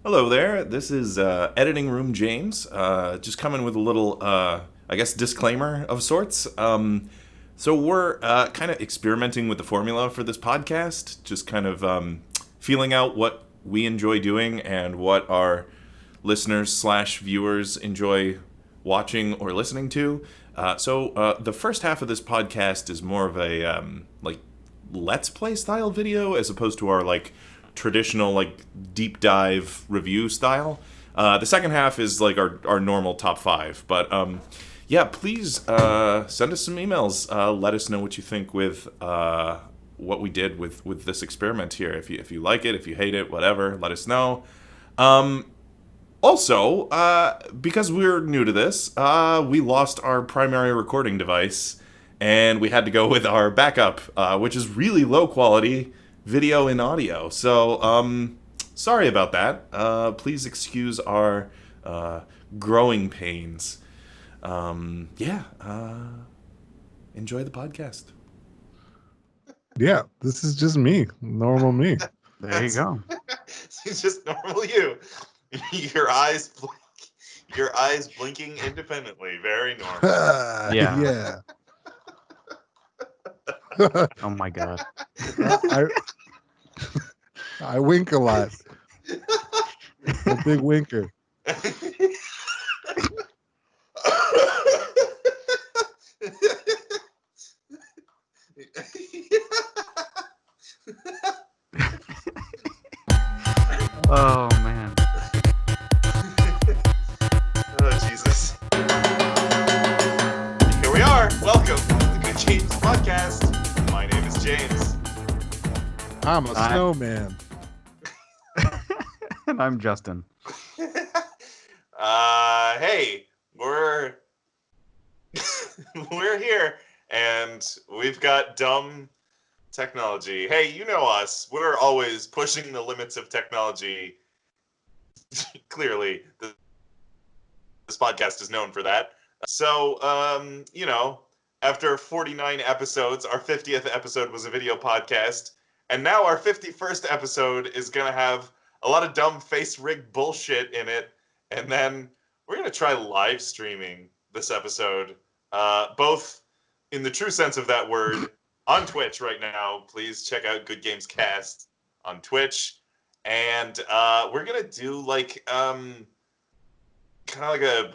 Hello there. This is Editing Room James. Just coming with a little, I guess, disclaimer of sorts. So we're kind of experimenting with the formula for this podcast, just kind of feeling out what we enjoy doing and what our listeners slash viewers enjoy watching or listening to. So the first half of this podcast is more of a like let's play style video as opposed to our like traditional like deep dive review style. The second half is like our normal top five. But yeah, please send us some emails. Let us know what you think with what we did with this experiment here. If you like it, if you hate it, whatever, let us know. Also, because we're new to this, we lost our primary recording device, and we had to go with our backup, which is really low quality video and audio. So, sorry about that. Please excuse our growing pains. Yeah, enjoy the podcast. Yeah, this is just me, normal me. There you go. It's just normal you. Your eyes blink. Your eyes blinking independently. Very normal. Yeah. Yeah. Oh my god. I I wink a lot. A big winker. Oh man. Oh, Jesus. Here we are. Welcome to the Good James podcast. My name is James. I'm a snowman. And I'm Justin. Hey, we're we're here, and we've got dumb technology. Hey, you know us. We're always pushing the limits of technology. Clearly, this podcast is known for that. So, after 49 episodes, our 50th episode was a video podcast, and now our 51st episode is going to have a lot of dumb face rig bullshit in it, and then we're going to try live streaming this episode, both in the true sense of that word, on Twitch right now. Please check out Good Games Cast on Twitch. And we're gonna do like kind of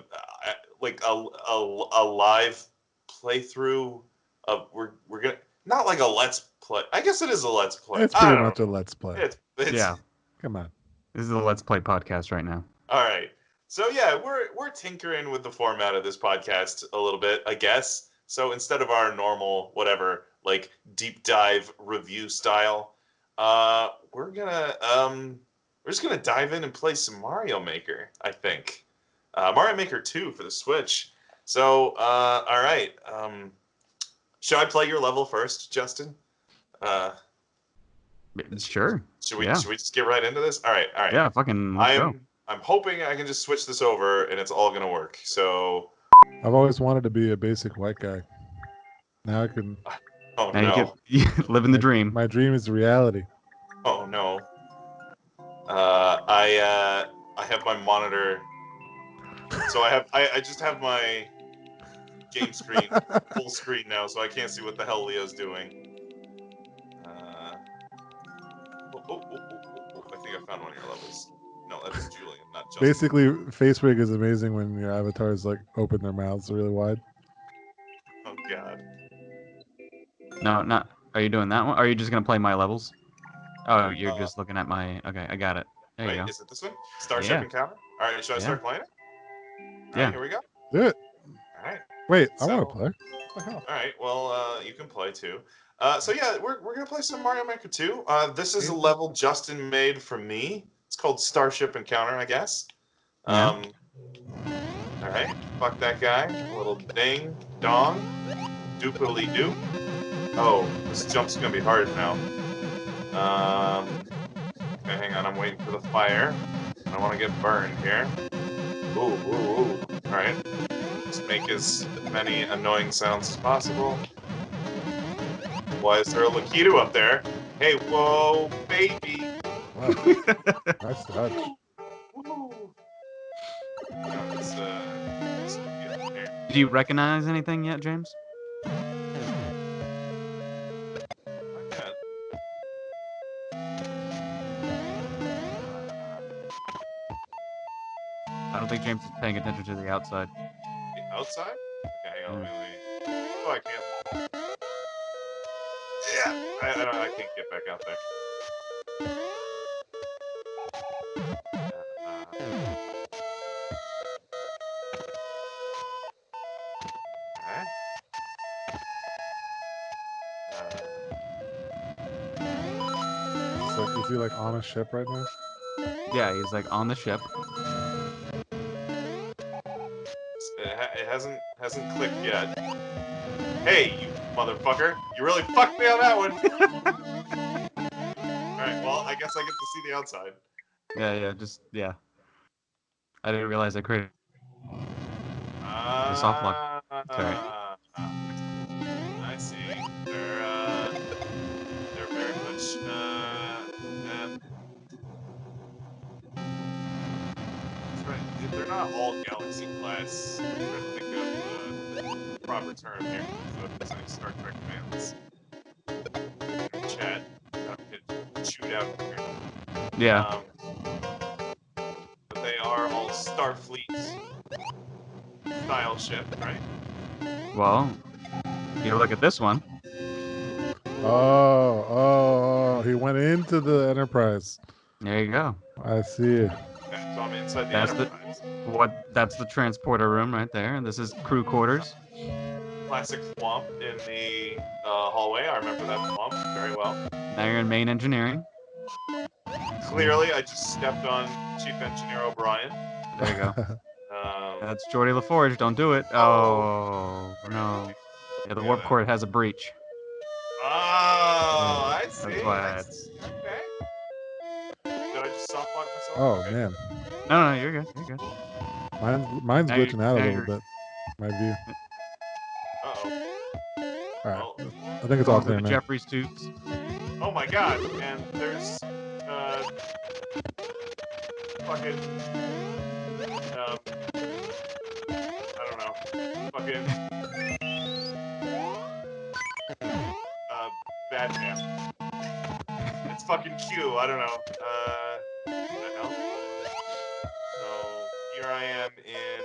like a live playthrough of we're gonna not like a let's play. I guess it is a let's play. It's I pretty don't much know. a let's play. It's Yeah. Come on. This is a Let's Play podcast right now. all right. So yeah, we're tinkering with the format of this podcast a little bit, I guess. So instead of our normal whatever like deep dive review style, we're just gonna dive in and play some Mario Maker. I think Mario Maker 2 for the Switch. So all right, should I play your level first, Justin? Sure. Should we Yeah. just get right into this? All right. Yeah, fucking let's go. I'm hoping I can just switch this over and it's all gonna work. So I've always wanted to be a basic white guy. Now I can. oh Now no. you get living the dream. My dream is reality. Oh no. I have my monitor. So I just have my game screen full screen now, so I can't see what the hell Leo's doing. I think I found one of your levels. No, that's Julian, not Justin. Basically, face rig is amazing when your avatars like open their mouths really wide. Oh god. No, not. Are you doing that one? Or are you just gonna play my levels? Oh, you're Uh, just looking at my. Okay, I got it. There you Wait, go. is it this one? Starship Yeah. Encounter? All right, should I start playing it? All Yeah. right, here we go. Do it. All right. Wait, I So- want to play. What the hell? All right. Well, you can play too. So yeah, we're gonna play some Mario Maker 2. This is a level Justin made for me. It's called Starship Encounter, I guess. Yeah. All right. Fuck that guy. A little ding dong. Doopily doop. Oh, this jump's gonna be hard now. Okay, hang on. I'm waiting for the fire. I don't want to get burned here. Ooh, ooh, ooh. All right. Let's make as many annoying sounds as possible. Why is there a Lakitu up there? Hey, whoa, baby. Wow. Nice touch. Do you recognize anything yet, James? Yeah. I don't think James is paying attention to the outside. The outside? Okay, hang on. Yeah. Let me. Oh, I can't. Yeah. I can't get back out there. Okay. It's like, is he like on a ship right now? Yeah, he's like on the ship. It hasn't clicked yet. Hey, you motherfucker! You really fucked me on that one. All right. Well, I guess I get to see the outside. Yeah. I didn't realize I created the soft lock. It's alright. I see. They're very much that's right. They're not all Galaxy class. I'm trying to think of the proper term here. So if there's any Star Trek fans in the chat, get chewed out here. Yeah. But they are all Starfleet style ship, right? Well, you look at this one. Oh, he went into the Enterprise. There you go. I see. Okay, so I'm inside the That's Enterprise. that's the transporter room right there. And this is crew quarters. Classic swamp in the hallway. I remember that swamp very well. Now you're in main engineering. Clearly, I just stepped on Chief Engineer O'Brien. There you go. Um, That's Geordie LaForge. Don't do it. Oh no. Yeah, the warp core has a breach. Oh, I see. That's why I it's. see. Okay. Did I just soft lock myself? Oh Okay. man, No, you're good. You're good. mine's Now glitching out a now little you're bit. My view. Uh-oh. All right, Well, I think it's all going through clear the now. Jeffries tubes. oh my god. And there's fucking I don't know. Fucking bad man. It's fucking Q. I don't know. What the hell? So here I am in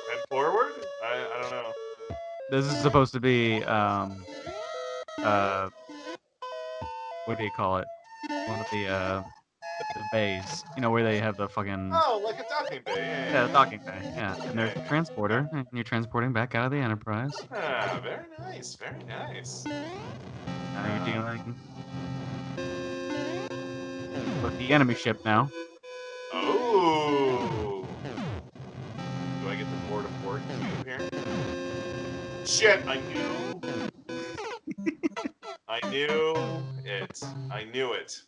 head forward. I don't know. This is supposed to be what do you call it? One of the bays. You know where they have the fucking Oh, like a docking bay. yeah, the docking bay. Yeah, and there's Yeah. the transporter, and you're transporting back out of the Enterprise. Ah, very nice. Very nice. Now you're dealing with the enemy ship now. Oh. Do I get the board of port cube here? Shit, I knew. I knew it. I knew it.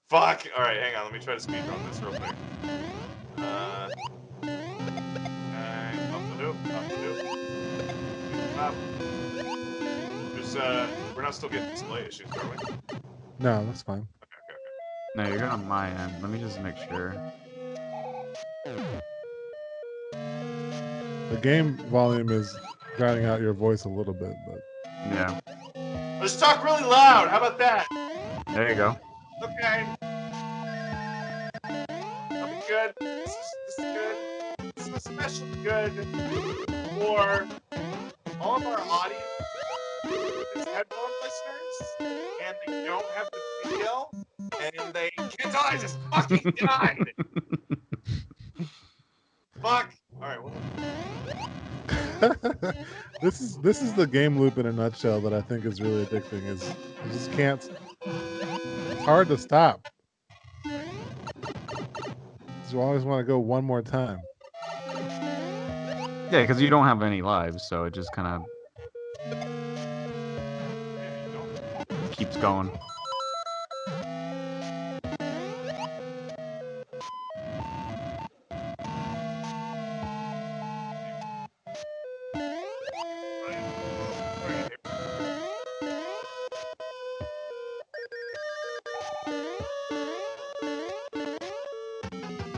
Fuck. All right, hang on. Let me try to speedrun this real quick. Okay, up the loop, up the loop. Up. We're not still getting display issues, are we? Okay, No, that's fine. okay. No, you're good on my end. Let me just make sure. The game volume is drowning out your voice a little bit, but Yeah, Let's talk really loud. How about that? there you go. Okay. That'll be good. This is good. This is especially good for all of our audience is headphone listeners, and they don't have the video, and they can't tell I just fucking died. Fuck. All right. Well, this is the game loop in a nutshell that I think is really addicting. Is you just can't. It's hard to stop. You always want to go one more time. Yeah, because you don't have any lives, so it just kind yeah, you don't. of keeps going.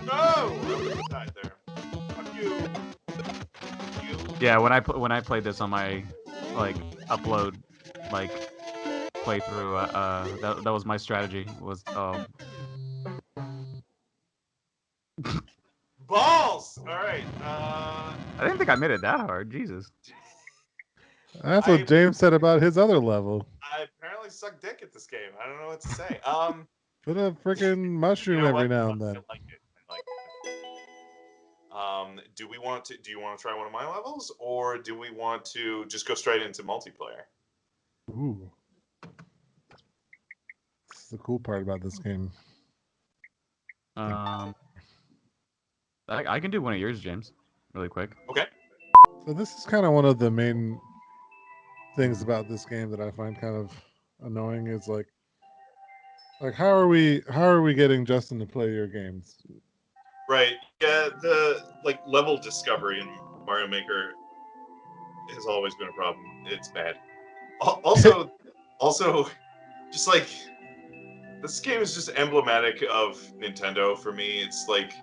No! I died there. Yeah, when I played this on my upload playthrough, that was my strategy. Was Balls. All right. I didn't think I made it that hard. Jesus. That's I what James said about his other level. I apparently suck dick at this game. I don't know what to say. Put a freaking You mushroom know every what? now and I then. like it. I like it. Do you want to try one of my levels, or do we want to just go straight into multiplayer? Ooh. This is the cool part about this game. I can do one of yours, James, really quick. Okay. So this is kind of one of the main things about this game that I find kind of annoying is like how are we getting Justin to play your games? Right. Yeah. The level discovery in Mario Maker has always been a problem. It's bad. Also, just this game is just emblematic of Nintendo for me. It's like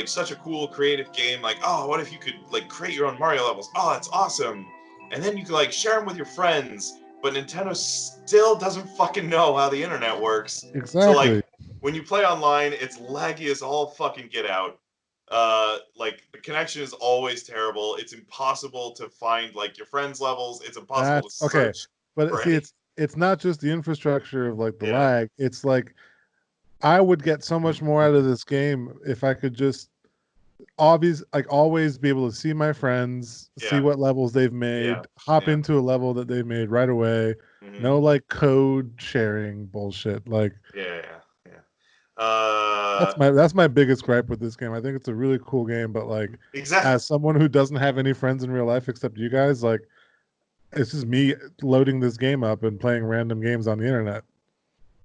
such a cool creative game. Like, oh, what if you could create your own Mario levels? Oh, that's awesome. And then you could share them with your friends. But Nintendo still doesn't fucking know how the internet works. Exactly. So when you play online, it's laggy as all fucking get out. The connection is always terrible. It's impossible to find your friends' levels. It's impossible to That's okay. search But for see, any. it's not just the infrastructure of the Yeah. lag. It's I would get so much more out of this game if I could just always be able to see my friends, see Yeah. what levels they've made, Yeah. hop Yeah. into a level that they've made right away. Mhm. No code sharing bullshit. Yeah. That's my biggest gripe with this game. I think it's a really cool game, but Exactly. as someone who doesn't have any friends in real life except you guys, it's just me loading this game up and playing random games on the internet.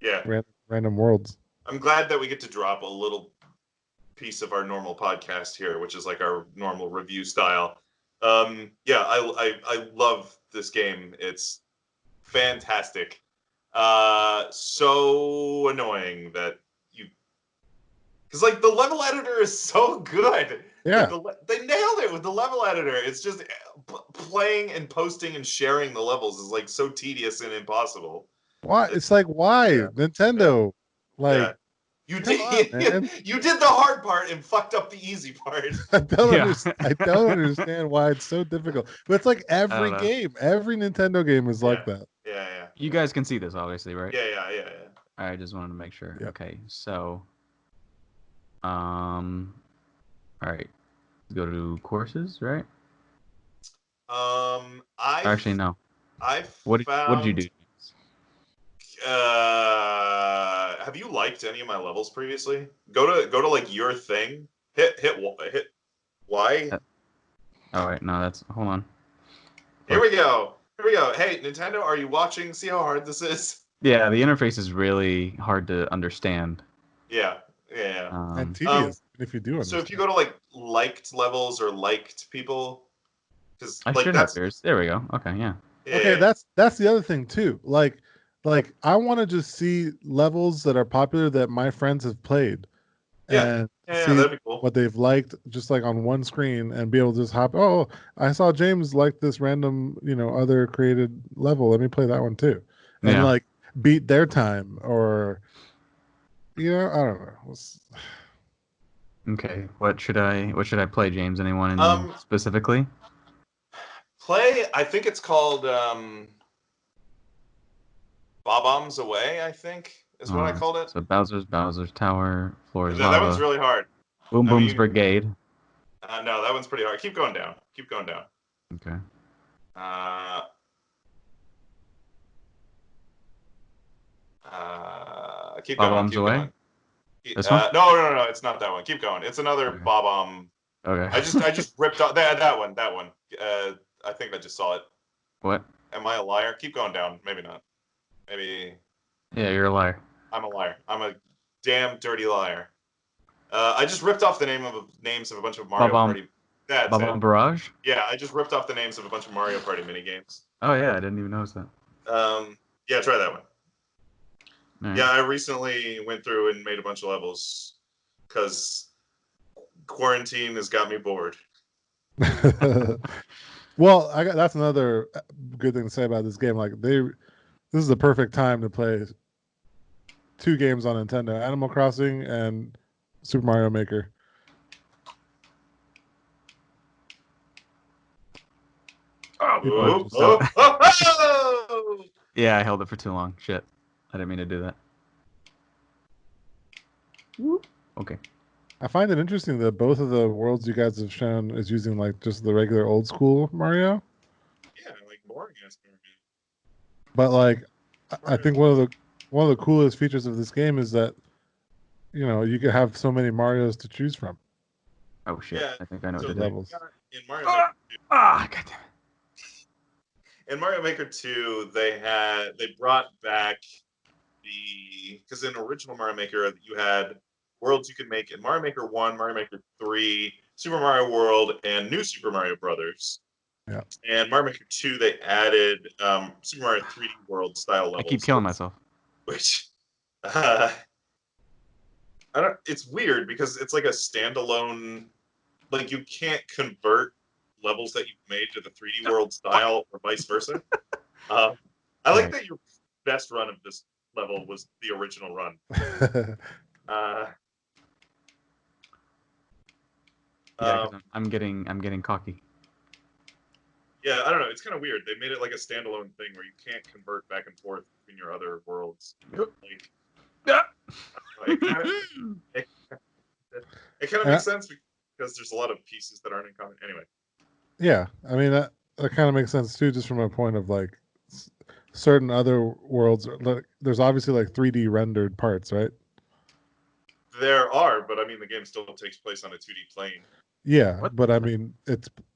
Yeah. Random worlds. I'm glad that we get to drop a little piece of our normal podcast here, which is our normal review style. Yeah, I love this game. It's fantastic. So annoying that because the level editor is so good. Yeah. They nailed it with the level editor. It's just playing and posting and sharing the levels is so tedious and impossible. Why? It's why? Yeah. Nintendo. Yeah. You come on, man. you did the hard part and fucked up the easy part. I don't Yeah. understand. I don't understand why it's so difficult. But it's every know. game, every Nintendo game is like that. Yeah. You guys can see this, obviously, right? Yeah. I just wanted to make sure. Yep. Okay, so, all right, go to courses, right? Actually, no. What did you do? Have you liked any of my levels previously? Go to your thing. Hit Y. Oh wait, no, that's hold on. Here we go. Hey, Nintendo, are you watching? See how hard this is? Yeah, the interface is really hard to understand. Yeah. And tedious if you do understand. So if you go to liked levels or liked people, because I should have yours. There we go. Okay, yeah. Okay, that's the other thing too. I want to just see levels that are popular that my friends have played. Yeah. And Yeah, see that'd be cool. what they've liked just on one screen and be able to just hop. Oh, I saw James like this random, other created level. Let me play that one too. And Yeah. Beat their time or, I don't know. Okay, what should I play, James? Anyone specifically? Play. I think it's called Bob-Ombs Away. I think is what I called it. So Bowser's Tower, Floor is That Lava. one's really hard. Boom Boom's Brigade. No, that one's pretty hard. Keep going down. Okay. Keep Bob-Ombs going. Away? This one? No, it's not that one. Keep going. It's another Okay. Bob-Omb. Okay. I just ripped off that one. I think I just saw it. What? Am I a liar? Keep going down. Maybe not. Maybe. Yeah, you're a liar. I'm a liar. I'm a damn dirty liar. I just ripped off the names of a bunch of Mario Party. That's Bob-Omb it. Barrage? Yeah, I just ripped off the names of a bunch of Mario Party minigames. Oh yeah, I didn't even notice that. Yeah, try that one. Right. Yeah, I recently went through and made a bunch of levels because quarantine has got me bored. Well, that's another good thing to say about this game. Like this is the perfect time to play 2 games on Nintendo: Animal Crossing and Super Mario Maker. People are just- Yeah, I held it for too long. Shit. I didn't mean to do that. Okay. I find it interesting that both of the worlds you guys have shown is using like just the regular old school Mario. Yeah, like boring ass Mario. But like, I think one of the coolest features of this game is that you can have so many Marios to choose from. Oh shit. Yeah, I think I know so what to they- do. levels. in Mario Maker 2, Goddamn it. in Mario Maker 2, they brought back because in original Mario Maker you had worlds you could make in Mario Maker 1, Mario Maker 3, Super Mario World, and New Super Mario Brothers. Yeah. And Mario Maker 2, they added Super Mario 3D World style levels. I keep killing myself. Which it's weird because it's like a standalone, like you can't convert levels that you've made to the 3D world style or vice versa. I like that your best run of this level was the original run. Yeah, 'cause I'm getting cocky. Yeah, I don't know. It's kind of weird. They made it like a standalone thing where you can't convert back and forth between your other worlds. Like, it kind of makes sense because there's a lot of pieces that aren't in common. Anyway. Yeah, I mean that kind of makes sense too, just from a point of like certain other worlds. Like, there's obviously like 3D rendered parts, right? There are, but I mean the game still takes place on a 2D plane. Yeah, What? but I mean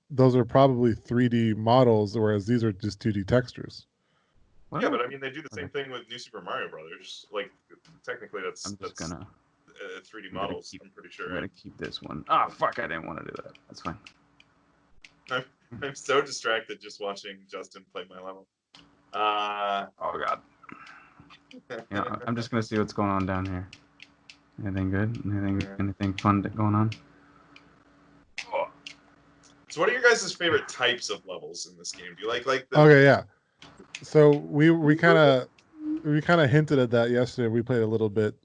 those are probably 3D models, whereas these are just 2D textures. Yeah, but I mean they do the same thing with New Super Mario Brothers. Like technically that's 3D models. I'm pretty sure. I'm gonna keep this one. Ah, fuck! I didn't want to do that. That's fine. I'm so distracted just watching Justin play my level. Oh god. I'm just gonna see what's going on down here. Anything good? Anything fun going on? So, what are your guys' favorite types of levels in this game? Do you like the? Okay, yeah. So we kind of hinted at that yesterday. We played a little bit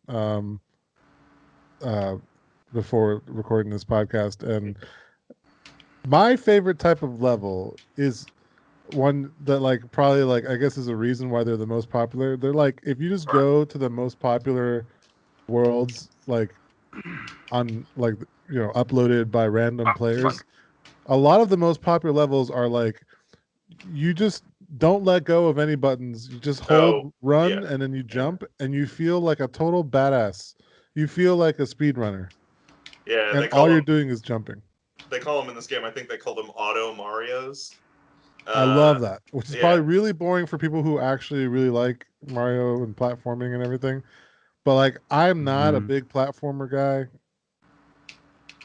before recording this podcast, and my favorite type of level is one that like probably like I guess is a reason why they're the most popular. They're like if you just go to the most popular worlds like on like uploaded by random players, a lot of the most popular levels are like you just don't let go of any buttons. You just hold run and then you jump and you feel like a total badass. You feel like a speedrunner. Yeah, and all you're doing is jumping. They call them in this game. I think they call them Auto Marios. I love that, which is probably really boring for people who actually really like Mario and platforming and everything. But like, I'm not a big platformer guy,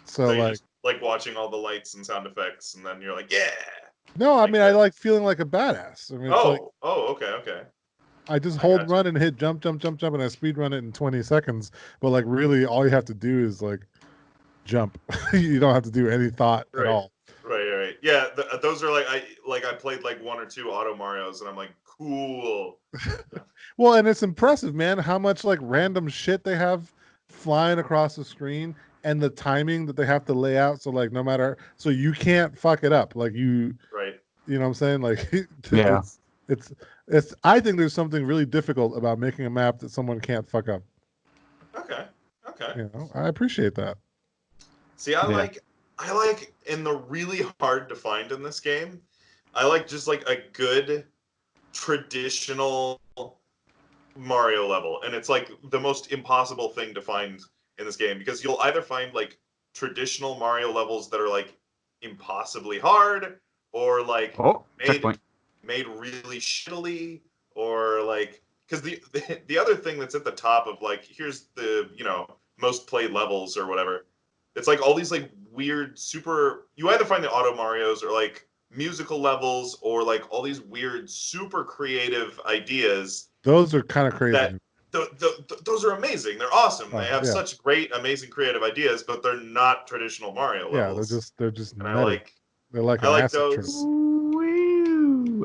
so you like, just like watching all the lights and sound effects, and then you're like, yeah. No, I mean, I like feeling like a badass. I mean, it's okay. I just hold run and hit jump, and I speed run it in 20 seconds. But like, really, all you have to do is like jump. You don't have to do any thought at all. Right. Yeah, those are like I played like 1 or 2 Auto Marios, and I'm like, cool. Well, and it's impressive, man, how much like random shit they have flying across the screen, and the timing that they have to lay out. So like, no matter, so you can't fuck it up. Like you know what I'm saying? Like, it's. I think there's something really difficult about making a map that someone can't fuck up. Okay. I appreciate that. See, I like in the really hard to find in this game, I like just like a good traditional Mario level, and it's like the most impossible thing to find in this game because you'll either find like traditional Mario levels that are like impossibly hard, or like made really shittily, or like because the other thing that's at the top of like here's the most played levels or whatever. It's like all these like weird super. You either find the Auto Marios or like musical levels or like all these weird super creative ideas. Those are kind of crazy. Those are amazing. They're awesome. They have such great, amazing creative ideas, but they're not traditional Mario levels. Yeah, they're just. And I like they're like I like those.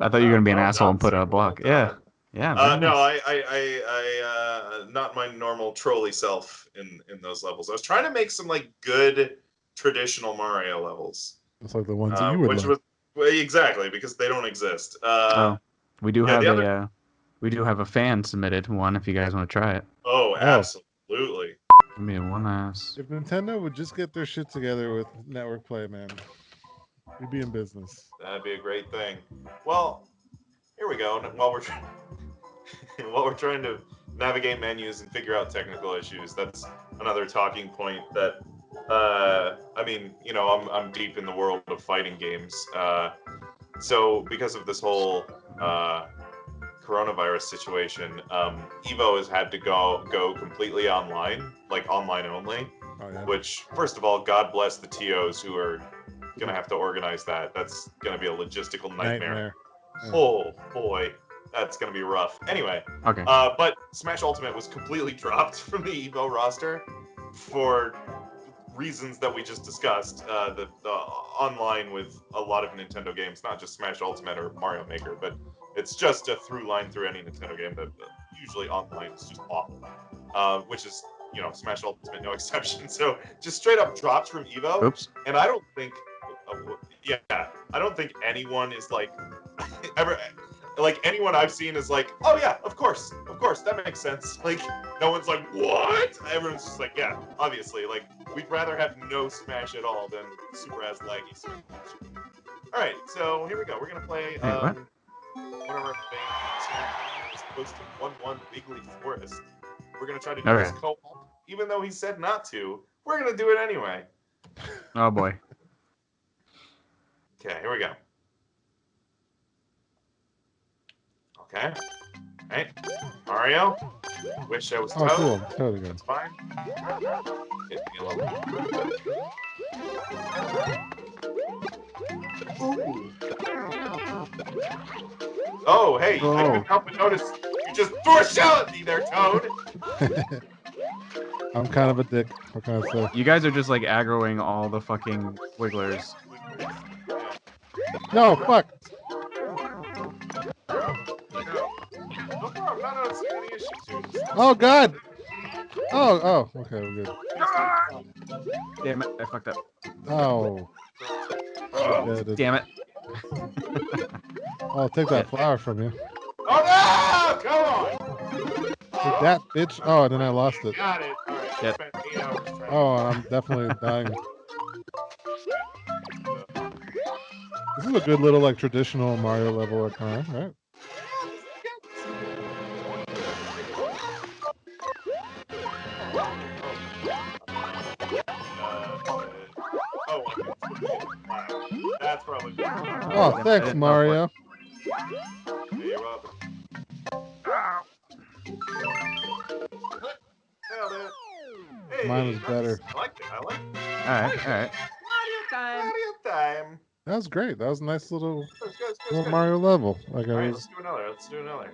I thought you were gonna be an Well asshole done, and put sir. a block. Well Yeah, done. yeah. Very No, nice. I not my normal trolley self in those levels. I was trying to make some like good traditional Mario levels, It's like the ones that you would which like. was well, exactly because they don't exist. Oh, we do yeah, have the other. we do have a fan submitted one if you guys want to try it. Oh, Oh. absolutely. Give me one last. If Nintendo would just get their shit together with network play, man, we'd be in business. That'd be a great thing. Well, here we go. While we're while we're trying to navigate menus and figure out technical issues, that's another talking point that I mean, you know, I'm deep in the world of fighting games. So because of this whole coronavirus situation, Evo has had to go completely online, like online only. Oh yeah. Which, first of all, God bless the TOs who are gonna have to organize that. That's gonna be a logistical nightmare. Yeah. Oh boy, that's gonna be rough. Anyway, Okay. but Smash Ultimate was completely dropped from the Evo roster for reasons that we just discussed. The online with a lot of Nintendo games, not just Smash Ultimate or Mario Maker, but it's just a through line through any Nintendo game that usually online is just awful. Which is, you know, Smash Ultimate no exception. So just straight up dropped from Evo. Oops. And I don't think, I don't think anyone is like ever. Like anyone I've seen is like, oh yeah, of course, that makes sense. Like no one's like, what? Everyone's just like, yeah, obviously. Like we'd rather have no Smash at all than super ass laggy Smash. All right, so here we go. We're gonna play what? one of our main Smash is posted 1-1 Wiggly Forest. We're gonna try to do Okay. this co-op, even though he said not to. We're gonna do it anyway. Oh boy. Okay, here we go. Okay. Right. Mario. Wish I was Oh, Toad. cool. Totally good. That's fine. Hit me a little. Ooh. Oh, hey, I couldn't help but notice you just threw a shell at me there, Toad. I'm kind of a dick. What can I say? You guys are just like aggroing all the fucking wigglers. No, fuck. No problem. I'm not noticing any issues here. Oh god. Oh. Okay, we're good. Damn it! I fucked up. Oh. Yeah, Damn it! I'll take that flower from you. Oh no! Come on! Take that, bitch. Oh, and then I lost it. Got it. All right. Shit. Spent 8 hours trying. Oh, I'm definitely dying. This is a good little like traditional Mario level icon, right? That's probably. Oh, I thanks, didn't Mario. You're welcome. Nailed it. Hey, Mine was nice. better. I like it. All right. Mario time. That was great. That was a nice little Good. Mario level. Like All I right, was. let's do another.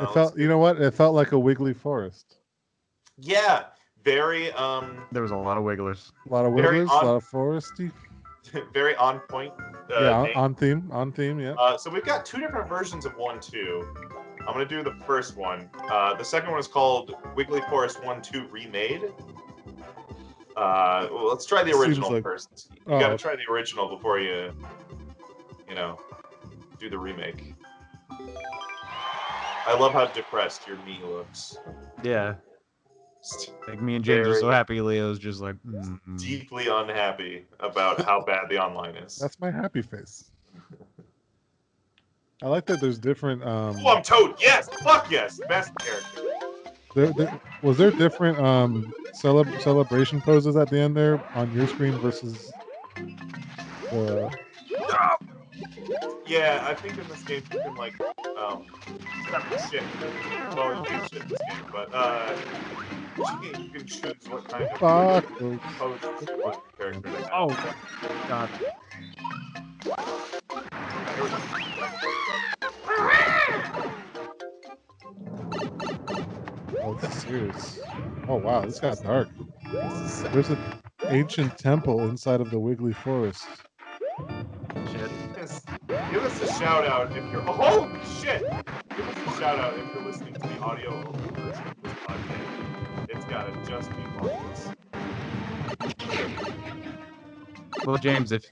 It felt. You know what? It felt like a wiggly forest. Yeah, very There was a lot of wigglers. A lot of Very wigglers, a lot of foresty. very on point. Yeah, name. on theme. On theme. Yeah. So we've got 2 different versions of 1-2. I'm gonna do the first one. The second one is called Wiggly Forest 1-2 Remade. Well, let's try the original like- first. You Oh. gotta try the original before you do the remake. I love how depressed your me looks. Yeah. Like me and James are so Very- happy. Leo's just like. Deeply unhappy about how bad the online is. That's my happy face. I like that there's different. Oh, I'm Toad. Yes, fuck yes, best character. Was there different celebration poses at the end there on your screen versus the? Yeah, I think in this game you can like shit. Well, you can shit in this game, but you can choose what kind of Fuck. poses you want your character to have. Oh, God. Oh, this is serious. Oh wow, this got dark. There's an ancient temple inside of the Wiggly Forest. Shit. Yes. Give us a shout out if you're. Oh, holy shit! Give us a shout out if you're listening to the audio only version of this podcast. It's gotta just be marvelous. Well, James, if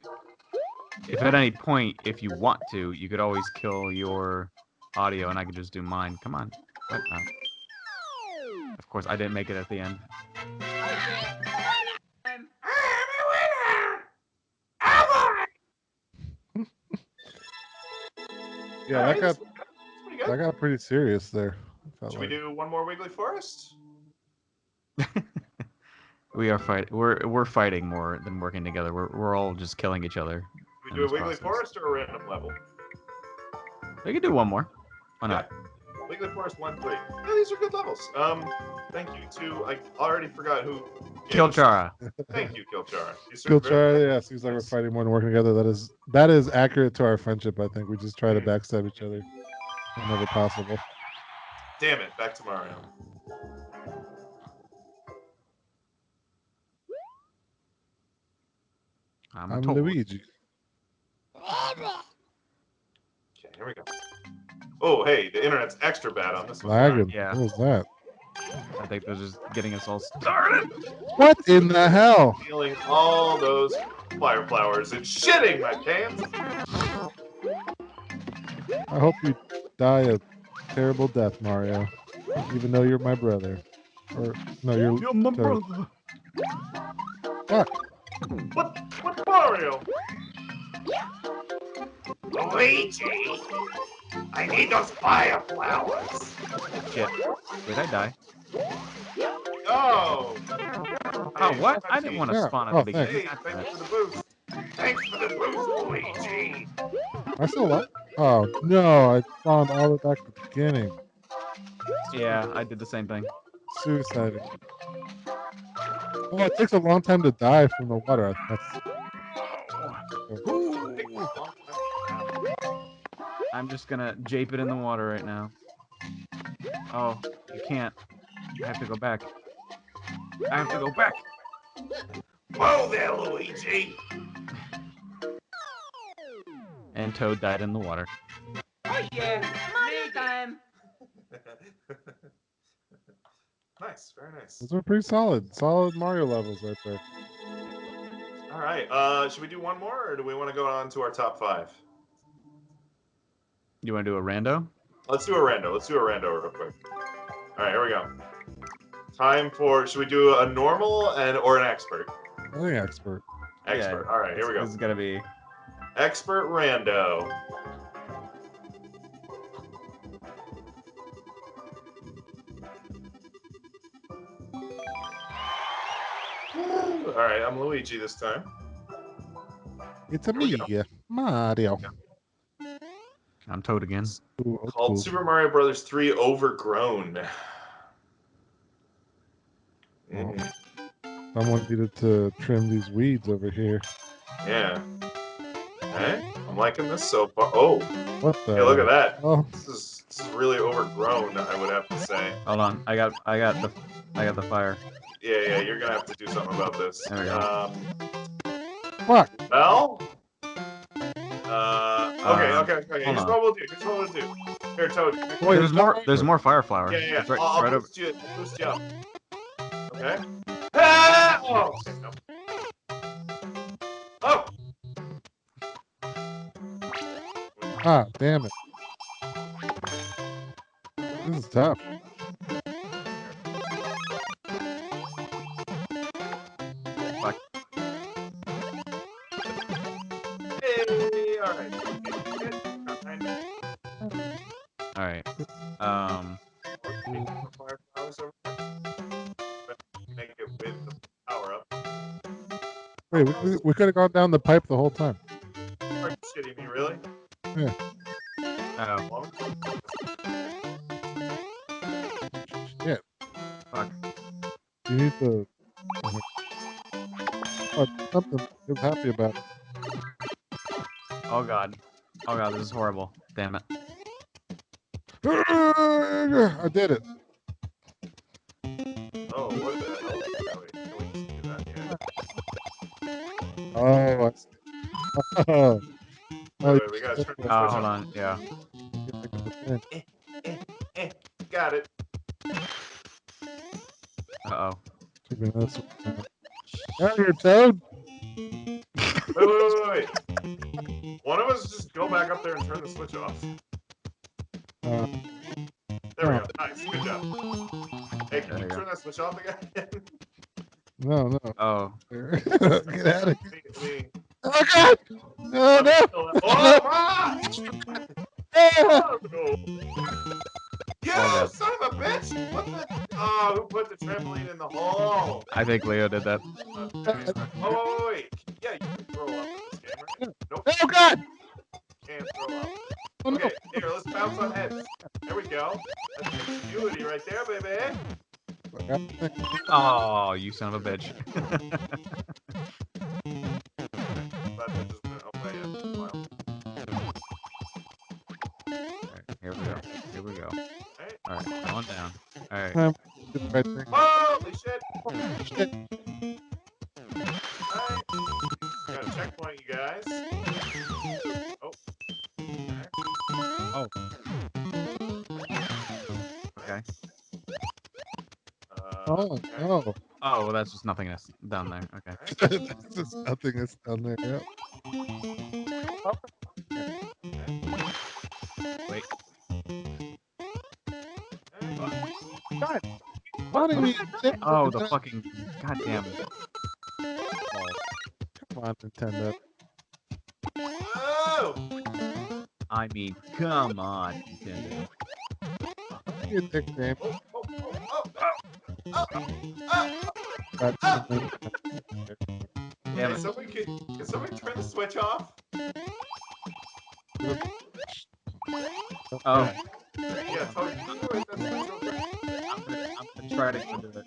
at any point, if you want to, you could always kill your audio, and I could just do mine. Come on. What? Oh. Of course, I didn't make it at the end. Yeah, Alright, that pretty good. got pretty serious there. Should we do one more Wiggly Forest? We are fighting. We're fighting more than working together. We're all just killing each other. Should we do a Wiggly Forest or a random level? We could do one more. Why not? Yeah. Wiggly Forest 1-3. Yeah, these are good levels. Thank you to I already forgot who. Kilchara. Thank you, Kilchara. Kilchara, yeah, seems like we're fighting more than working together. That is accurate to our friendship. I think we just try to backstab each other whenever possible. Damn it! Back to Mario. I'm Luigi. Okay, here we go. Oh, hey, the internet's extra bad on this one. Lagging. Yeah. What was that? I think they're just getting us all started. What in the hell? Stealing all those fire flowers and shitting my pants. I hope you die a terrible death, Mario. Even though you're my brother. Or no, you're my Toad. brother. Fuck. What Mario? Luigi, I need those fire flowers. Shit. Did I die? Oh. Oh, what? I didn't want to Yeah. spawn at Oh, the beginning. Hey, thanks for the boost. Thanks for the boost, Luigi. Am I still alive? Oh no, I spawned all the way back to the beginning. Yeah, I did the same thing. Suicided. Oh, it takes a long time to die from the water. I'm just gonna jape it in the water right now. Oh, you can't. I have to go back. I have to go back. Whoa there, Luigi. And Toad died in the water. Oh yeah, Mario time. Nice, very nice. Those are pretty solid. Solid Mario levels right there. All right, should we do one more, or do we want to go on to our top 5? You want to do a rando? Let's do a rando. Let's do a rando real quick. All right, here we go. Time for. Should we do a normal or an expert? I think expert. Expert. Yeah, All right, here we go. This is gonna be. Expert rando. All right, I'm Luigi this time. It's a me, Mario. I'm Toad again. Ooh, Called cool. Super Mario Brothers 3 Overgrown. Mm, Someone needed to trim these weeds over here. yeah. Okay, I'm liking this so far. Oh, What the? hey, look at that. Oh, This is really overgrown, I would have to say. Hold on, I got the fire. Yeah, you're gonna have to do something about this. There we go. fuck. Well, okay. hold Here's on. what we'll do. Here, Toad. Wait, There's more fire flower. Yeah. It's right, I'll right over. boost you. I'll boost you up. Okay. Ah! Oh. Okay, no. Oh. Ah, damn it. This is tough. Fuck. Hey, all right. All right. Fire flowers over there. Make it with the power up. Wait, we could have gone down the pipe the whole time. Are you shitting me, really? Yeah. Oh, Shit. fuck. You need to. Something he was happy about. Oh god. Oh god, this is horrible. Damn it. I did it. Oh, what the hell? Oh, wait, can we just do that? Yeah. Oh, I see. Wait, we gotta turn the switch Hold on. on. Yeah. Got it. Uh-oh. Out here, Toad. Wait. One of us just go back up there and turn the switch off. Uh, There we no. go. Nice. Good job. Hey, can There you you go. turn that switch off again? No. Oh. Get out of here. Let me- Oh God! No, let me no! kill that- Oh, ah! Ah! Oh, you God. son of a bitch! What the? Oh, who put the trampoline in the hole? I think Leo did that. Okay. Oh, wait. Yeah, you can throw up in this game, right? Nope, Oh God! can't throw up. Oh, no. Okay, here, let's bounce on heads. There we go. That's ingenuity right there, baby. Oh, you son of a bitch. But that just went away. Wow. Alright, here we go. Here we go. Alright. Alright, going down. Alright. Did the right thing. Holy shit! Shit. Alright. Got a checkpoint, you guys. Oh. Okay. Oh. Okay. Oh, Okay. no. Oh, well, that's just nothing that's down there. Okay. That's just nothing that's down there. Yep. Wait. God! Wanting me to Oh, the fucking. God damn it. Come on, Nintendo. Oh! I mean, come on, Nintendo. You dick game. Oh, oh, oh, oh, oh, oh. Damn Hey, it. can somebody turn the switch off? Oh, Yeah, totally. Wait, that's real quick. I'm gonna try to do it.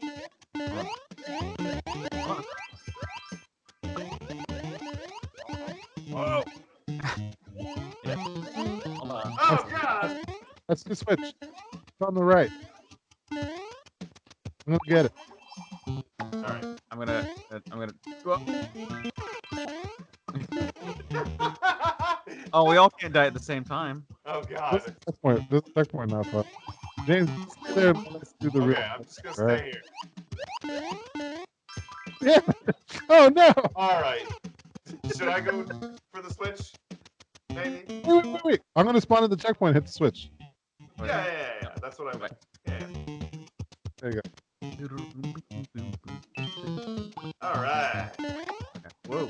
Hold on. Oh, Yeah. Hold on. oh God! That's the switch. It's on the right. I'm gonna get it. All right. I'm gonna. Well, oh, we all can't die at the same time. Oh God. This checkpoint not fun. James, stay there and let's do the real. Okay, I'm just gonna All right. stay here. Yeah. Oh no! All right. Should I go for the switch? Maybe. Wait. I'm gonna spawn at the checkpoint. Hit the switch. Yeah. That's what I meant. Yeah. There you go. All right. Whoa.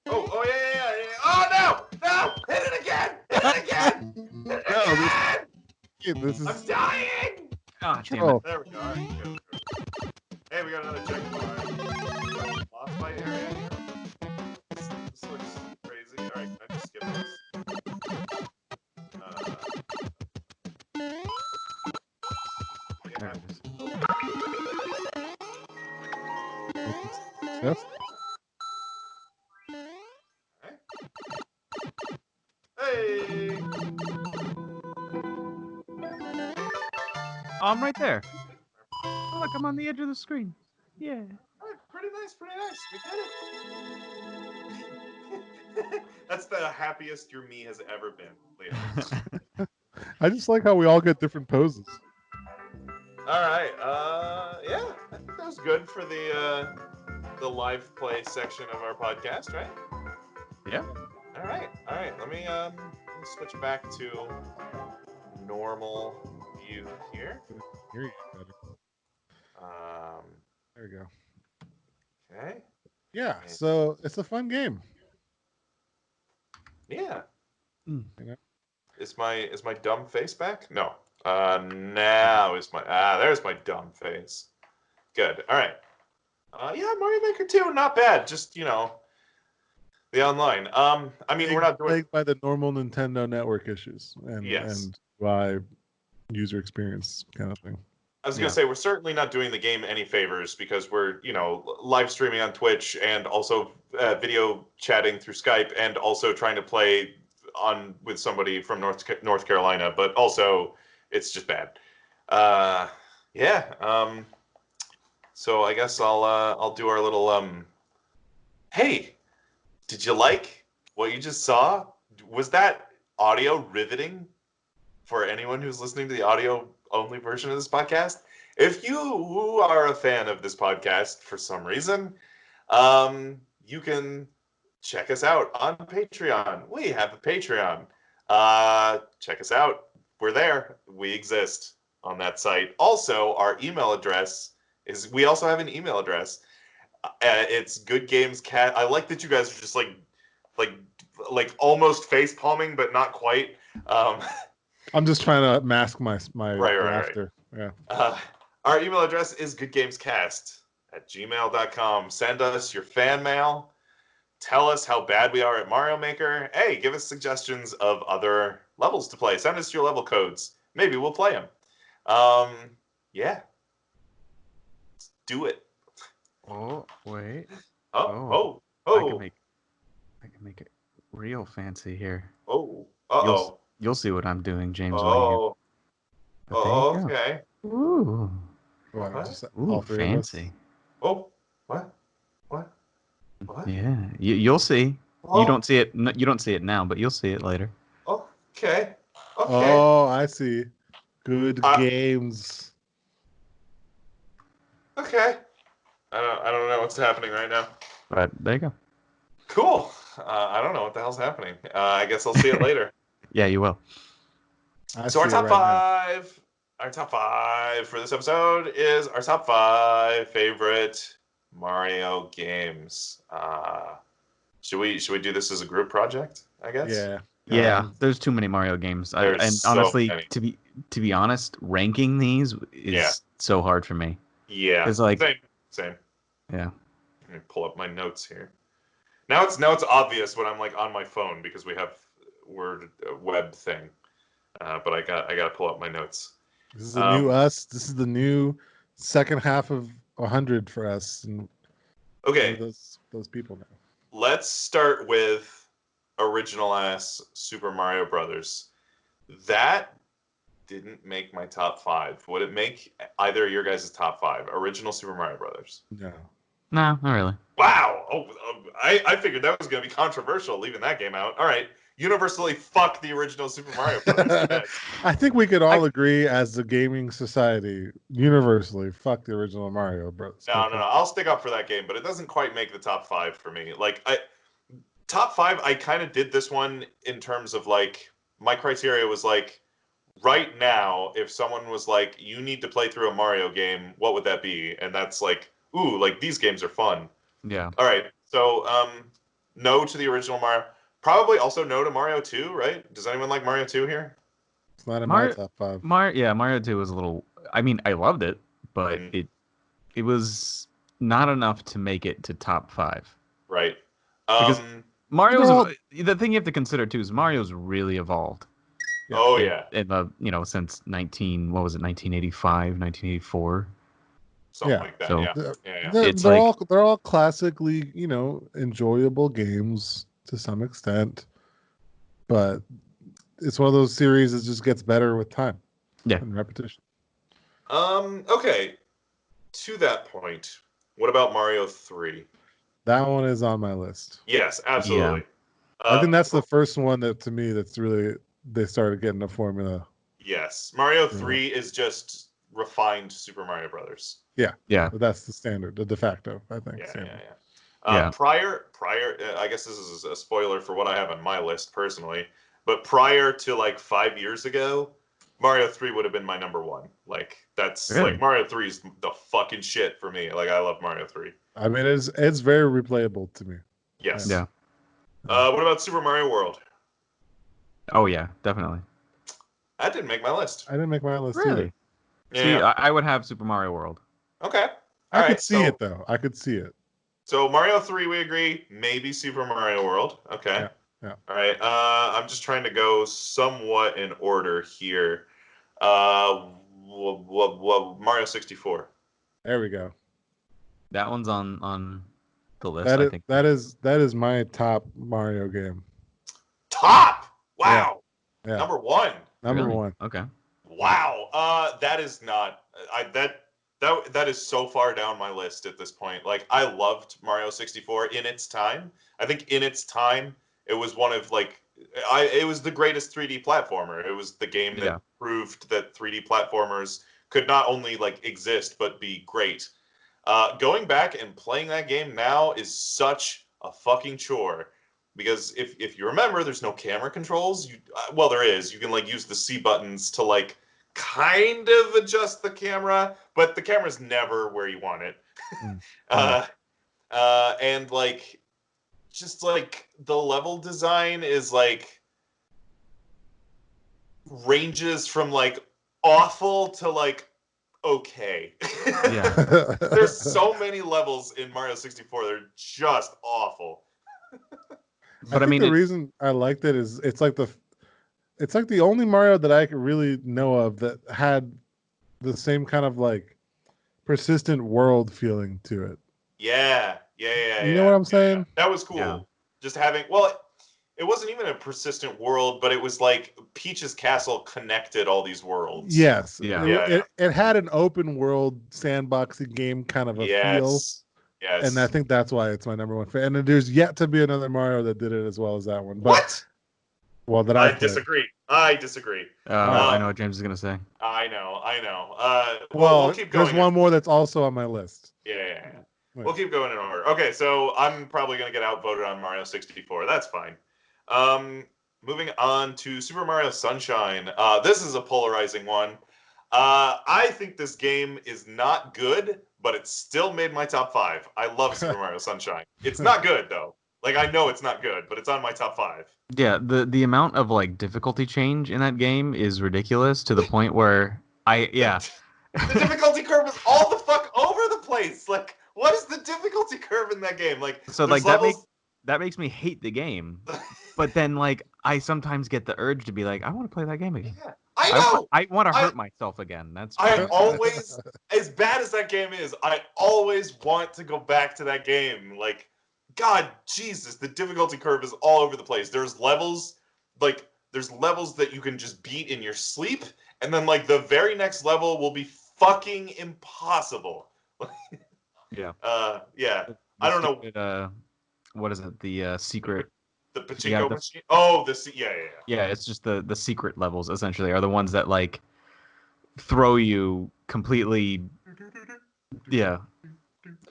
Oh yeah. Oh no! Hit it again! Hit it again! Hit it No, again! This is. I'm dying! Ah, damn Oh, it. There we go. All right, good. Hey, we got another checkpoint. Boss fight area here. This looks crazy. All right, I just skip this. There Yeah. it is. yes. Hey! Oh, I'm right there. Oh, look, I'm on the edge of the screen. Yeah. All right, pretty nice. We did it. That's the happiest your me has ever been, Leo. I just like how we all get different poses. All right. Yeah, I think that was good for the live play section of our podcast, right? Yeah. All right. Let me switch back to normal view here. Here you go. There you go. Okay. Yeah. So it's a fun game. Yeah. You know? Is my dumb face back? No. Now is my there's my dumb face. Good. All right. Yeah, Mario Maker 2, not bad. Just the online. I mean, we're not doing. Plagued by the normal Nintendo Network issues and by user experience kind of thing. I was gonna say we're certainly not doing the game any favors because we're live streaming on Twitch and also video chatting through Skype and also trying to play on with somebody from North Carolina, but also it's just bad. Yeah. So I guess I'll do our little. Hey, did you like what you just saw, was that audio riveting for anyone who's listening to the audio only version of this podcast? If you are a fan of this podcast for some reason, you can check us out on Patreon. We have a Patreon. Check us out. We're there. We exist on that site. Also, our email address is, we also have an email address. It's goodgamescat. I like that you guys are just like almost face palming, but not quite. I'm just trying to mask my Right. laughter. Yeah. Our email address is goodgamescast@gmail.com. Send us your fan mail. Tell us how bad we are at Mario Maker. Hey, give us suggestions of other levels to play. Send us your level codes. Maybe we'll play them. Yeah. Let's do it. Oh, wait. Oh. I can make it real fancy here. Oh. Uh-oh. You'll see what I'm doing, James. While but there you go. Okay. Ooh. Well, What? just Ooh, all three of us. fancy. Oh. What? Yeah, you'll see. Oh. You don't see it. You don't see it now, but you'll see it later. Okay. Oh, I see. Good games. Okay. I don't know what's happening right now. But there you go. Cool. I don't know what the hell's happening. I guess I'll see it later. Yeah, you will. So our top five. Our top five for this episode is our top 5 favorite Mario games. Should we do this as a group project? I guess. Yeah. Yeah, there's too many Mario games. And so honestly, many. to be honest, ranking these is so hard for me. Yeah. It's like same. Yeah. Let me pull up my notes here. Now it's obvious when I'm like on my phone because we have word web thing. But I got to pull up my notes. This is the new us. This is the new second half of 100 for us. And okay. Those people now. Let's start with original ass Super Mario Brothers. That didn't make my top 5. Would it make either of your guys' top 5? Original Super Mario Brothers? No. No, not really. Wow. I figured that was going to be controversial, leaving that game out. All right. Universally fuck the original Super Mario Brothers. I think we could all agree as the gaming society, universally, fuck the original Mario Bros. No. I'll stick up for that game, but it doesn't quite make the top 5 for me. Like, top 5, I kind of did this one in terms of, like, my criteria was, like, right now, if someone was like, you need to play through a Mario game, what would that be? And that's like, ooh, like, these games are fun. Yeah. All right. So, no to the original Mario. Probably also no to Mario 2, right? Does anyone like Mario 2 here? It's not in my top 5. Mario 2 was a little... I mean, I loved it, but it was not enough to make it to top 5. Right. Because Mario's... The thing you have to consider, too, is Mario's really evolved. Yeah. Oh, yeah. In the, since 1985, 1984. Something like that, so, yeah. They're all classically, enjoyable games to some extent, but it's one of those series that just gets better with time. Yeah. And repetition. Okay. To that point, what about Mario 3? That one is on my list. Yes, absolutely. Yeah. I think that's the first one that, to me, that's really, they started getting a formula. Yes. Mario 3 is just refined Super Mario Brothers. Yeah. Yeah. But that's the standard, the de facto, I think. Yeah. Prior, I guess this is a spoiler for what I have on my list personally, but prior to like 5 years ago, Mario 3 would have been my number 1. Like, that's like Mario 3 is the fucking shit for me. Like, I love Mario 3. I mean, it's very replayable to me. Yes. Yeah. What about Super Mario World? Oh yeah, definitely. That didn't make my list. I didn't make my list Really? either. Yeah. See, I would have Super Mario World. Okay. I could see it though. I could see it. So Mario 3, we agree. Maybe Super Mario World. Okay. Yeah. All right. I'm just trying to go somewhat in order here. Mario 64. There we go. That one's on the list. I think that is my top Mario game. Top. Wow. Yeah. Number 1. Number 1. Okay. Wow. That is not. That is so far down my list at this point. Like, I loved Mario 64 in its time. I think in its time, It was one of like it was the greatest 3D platformer. It was the game that proved that 3D platformers could not only like exist but be great. Going back and playing that game now is such a fucking chore because if you remember, there's no camera controls. Well, there is. You can like use the C buttons to like kind of adjust the camera, but the camera's never where you want it. And like just like the level design is like ranges from like awful to like okay. Yeah. There's so many levels in Mario 64 that are just awful. But I think the reason I liked it is it's like the only Mario that I could really know of that had the same kind of like persistent world feeling to it. Yeah. You know what I'm saying? Yeah. That was cool. Yeah. Just having, it wasn't even a persistent world, but it was like Peach's Castle connected all these worlds. Yes. Yeah. It had an open world sandboxy game kind of a feel. Yes. And I think that's why it's my number one fan. And there's yet to be another Mario that did it as well as that one. But, what? Well, that I disagree. I know what James is gonna say. I know. Well, we'll keep going. There's one more that's also on my list. Yeah. We'll keep going in order. Okay, so I'm probably going to get outvoted on Mario 64. That's fine. Moving on to Super Mario Sunshine. This is a polarizing one. I think this game is not good, but it still made my top 5. I love Super Mario Sunshine. It's not good, though. Like, I know it's not good, but it's on my top 5. Yeah, the amount of like difficulty change in that game is ridiculous to the point where The difficulty curve is all the fuck over the place. Like, what is the difficulty curve in that game? Like, so like that makes me hate the game. But then like I sometimes get the urge to be like, I want to play that game again. Yeah, I know. I want to hurt myself again. That's I always, as bad as that game is, I always want to go back to that game. Like, God, Jesus, the difficulty curve is all over the place. There's levels that you can just beat in your sleep, and then like the very next level will be fucking impossible. Yeah. Yeah. I don't know. What is it? The secret. The pachinko machine. Oh, yeah. Yeah, it's just the secret levels essentially are the ones that like throw you completely. Yeah.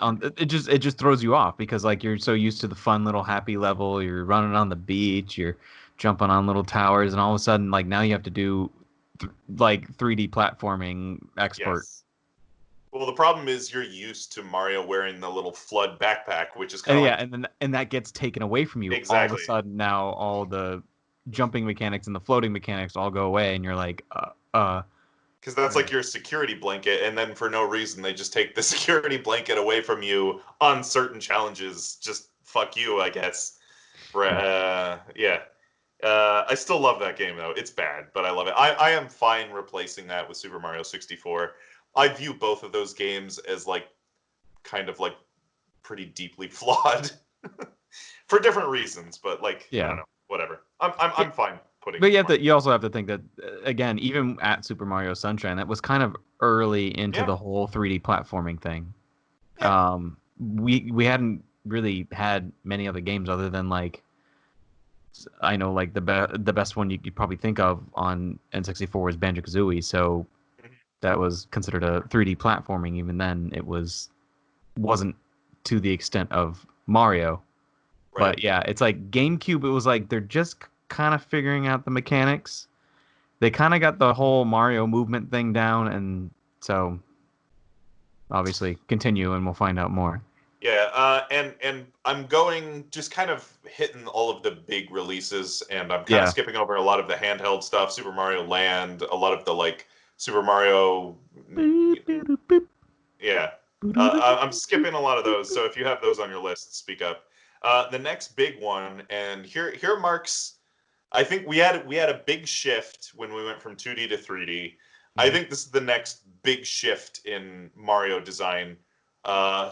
It just throws you off because like you're so used to the fun little happy level. You're running on the beach. You're jumping on little towers, and all of a sudden, like now you have to do like 3D platforming expert. Yes. Well, the problem is you're used to Mario wearing the little flood backpack, which is kind of and that gets taken away from you. Exactly. All of a sudden, now all the jumping mechanics and the floating mechanics all go away, and you're like, because that's like your security blanket, and then for no reason they just take the security blanket away from you on certain challenges. Just fuck you, I guess. Yeah. I still love that game though. It's bad, but I love it. I am fine replacing that with Super Mario 64. I view both of those games as like kind of like pretty deeply flawed for different reasons, but like I don't know, whatever. I'm fine putting. But you also have to think that again, even at Super Mario Sunshine, that was kind of early into the whole 3D platforming thing. Yeah. We hadn't really had many other games other than like I know like the best one you could probably think of on N64 was Banjo-Kazooie, so that was considered a 3D platforming. Even then, it wasn't to the extent of Mario. Right. But yeah, it's like GameCube. It was like they're just kind of figuring out the mechanics. They kind of got the whole Mario movement thing down, and so obviously continue, and we'll find out more. Yeah, and I'm going just kind of hitting all of the big releases, and I'm kind of skipping over a lot of the handheld stuff. Super Mario Land, a lot of the like. Super Mario, yeah. I'm skipping a lot of those, so if you have those on your list, speak up. The next big one, and here marks. I think we had a big shift when we went from 2D to 3D. I think this is the next big shift in Mario design.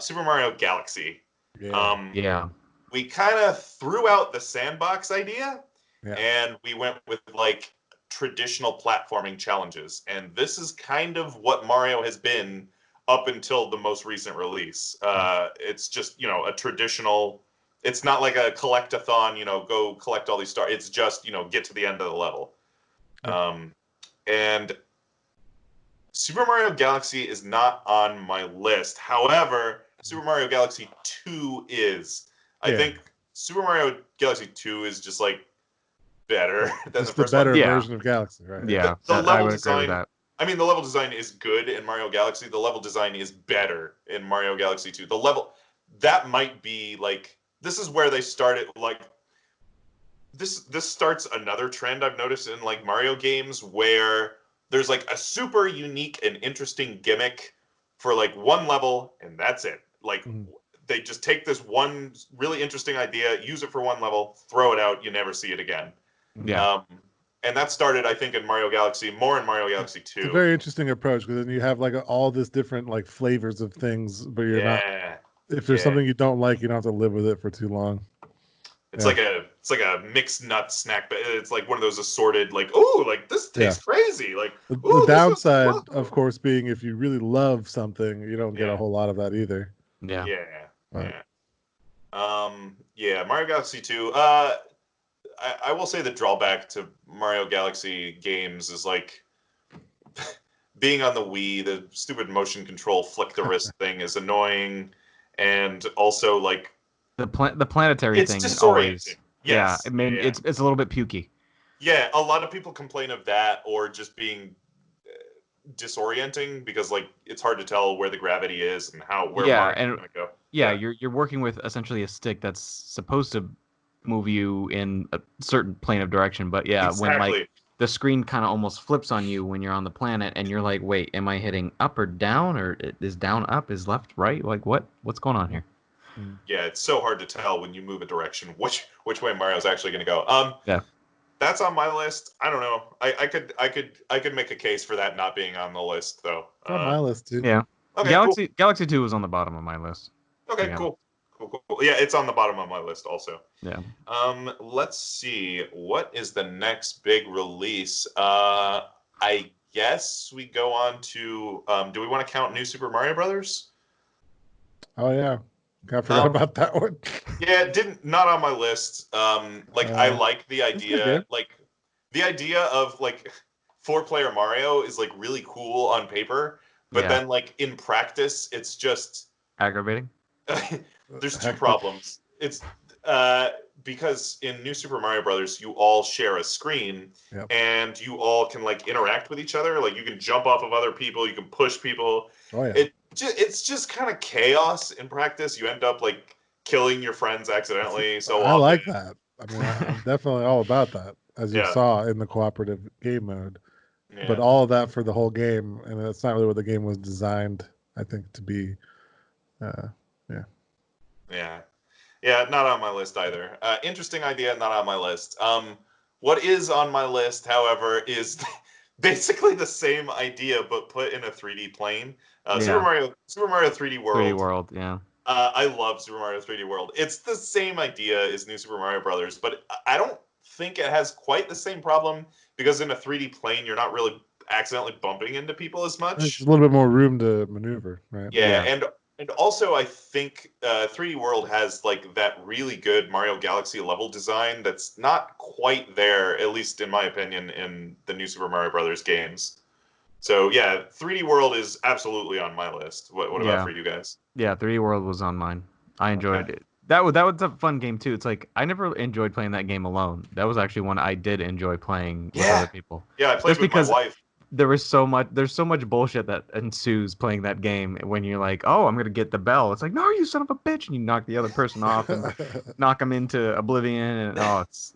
Super Mario Galaxy. Yeah. We kind of threw out the sandbox idea, and we went with like traditional platforming challenges, and this is kind of what Mario has been up until the most recent release. It's just a traditional It's not like a collect-a-thon, go collect all these stars. It's just, get to the end of the level. And Super Mario Galaxy is not on my list. However, Super Mario Galaxy 2 is. I think Super Mario Galaxy 2 is just like better than Just the the first one. better Yeah. version of Galaxy, right? Yeah, The I level would agree with design. that. I mean, the level design is good in Mario Galaxy. The level design is better in Mario Galaxy 2. The level that might be like this is where they started like this starts another trend I've noticed in like Mario games where there's like a super unique and interesting gimmick for like one level and that's it. Like they just take this one really interesting idea, use it for one level, throw it out, you never see it again. Yeah. And that started, I think, in Mario Galaxy, more in Mario Galaxy 2. It's a very interesting approach because then you have like all this different like flavors of things, but you're not. If there's something you don't like, you don't have to live with it for too long. It's like a mixed nut snack, but it's like one of those assorted, like, ooh, like this tastes crazy. Like the downside, of course, being if you really love something, you don't get a whole lot of that either. Yeah. Mario Galaxy 2. I will say the drawback to Mario Galaxy games is like being on the Wii, the stupid motion control flick the wrist thing is annoying, and also like the planetary it's thing disorienting. always. Yes. Yeah, I mean it's a little bit pukey. Yeah, a lot of people complain of that or just being disorienting because like it's hard to tell where the gravity is and where Mario's gonna go. You're working with essentially a stick that's supposed to move you in a certain plane of direction, but when like the screen kind of almost flips on you when you're on the planet and you're like, wait, am I hitting up or down, or is down up, is left right, like what's going on here? Yeah, it's so hard to tell when you move a direction which way Mario's actually going to go. That's on my list. I don't know. I could make a case for that not being on the list though. It's on my list too. Yeah. Okay, Galaxy 2 was on the bottom of my list. Okay, cool. Yeah, it's on the bottom of my list also. Yeah. Let's see. What is the next big release? I guess we go on to. Do we want to count New Super Mario Brothers? Oh yeah, I forgot about that one. Yeah, not on my list. I like the idea. Like the idea of like 4-player Mario is like really cool on paper, but then like in practice, it's just aggravating. There's two problems. It's because in New Super Mario Brothers, you all share a screen, and you all can like interact with each other. Like you can jump off of other people, you can push people. Oh yeah. It's just kind of chaos in practice. You end up like killing your friends accidentally. I like that. I mean, I'm definitely all about that, as you saw in the cooperative game mode. Yeah. But all of that for the whole game, and that's not really what the game was designed, I think, to be. Yeah, not on my list either. Interesting idea, not on my list. What is on my list, however, is basically the same idea but put in a 3D plane. Super Mario 3D World. 3D World, yeah. I love Super Mario 3D World. It's the same idea as New Super Mario Brothers, but I don't think it has quite the same problem because in a 3D plane, you're not really accidentally bumping into people as much. There's a little bit more room to maneuver, right? Yeah. And also, I think 3D World has like that really good Mario Galaxy level design that's not quite there, at least in my opinion, in the New Super Mario Brothers games. So yeah, 3D World is absolutely on my list. What about for you guys? Yeah, 3D World was on mine. I enjoyed it. That was a fun game too. It's like I never enjoyed playing that game alone. That was actually one I did enjoy playing with other people. Yeah, I played with my wife. There's so much bullshit that ensues playing that game when you're like, oh, I'm gonna get the bell. It's like, no, you son of a bitch, and you knock the other person off and knock them into oblivion, and it's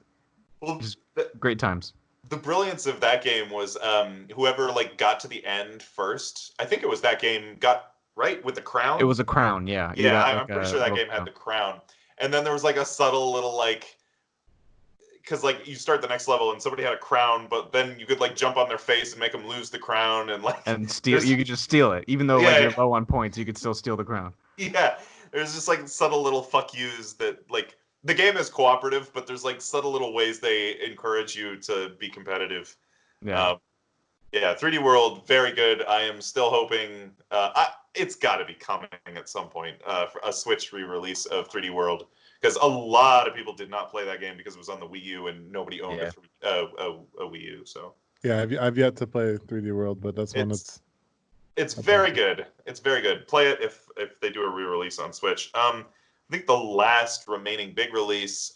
just great times. The brilliance of that game was whoever like got to the end first. I think it was that game got right with the crown. It was a crown, yeah. Yeah, I'm pretty sure that game had the crown, and then there was like a subtle little like. Because like you start the next level and somebody had a crown, but then you could like jump on their face and make them lose the crown and steal. You could just steal it, even though you're low on points. You could still steal the crown. Yeah, there's just like subtle little fuck yous that like the game is cooperative, but there's like subtle little ways they encourage you to be competitive. Yeah. 3D World, very good. I am still hoping. it's got to be coming at some point for a Switch re-release of 3D World, because a lot of people did not play that game because it was on the Wii U and nobody owned a Wii U. So Yeah, I've yet to play 3D World, but that's one that's. It's very good. It's very good. Play it if they do a re-release on Switch. I think the last remaining big release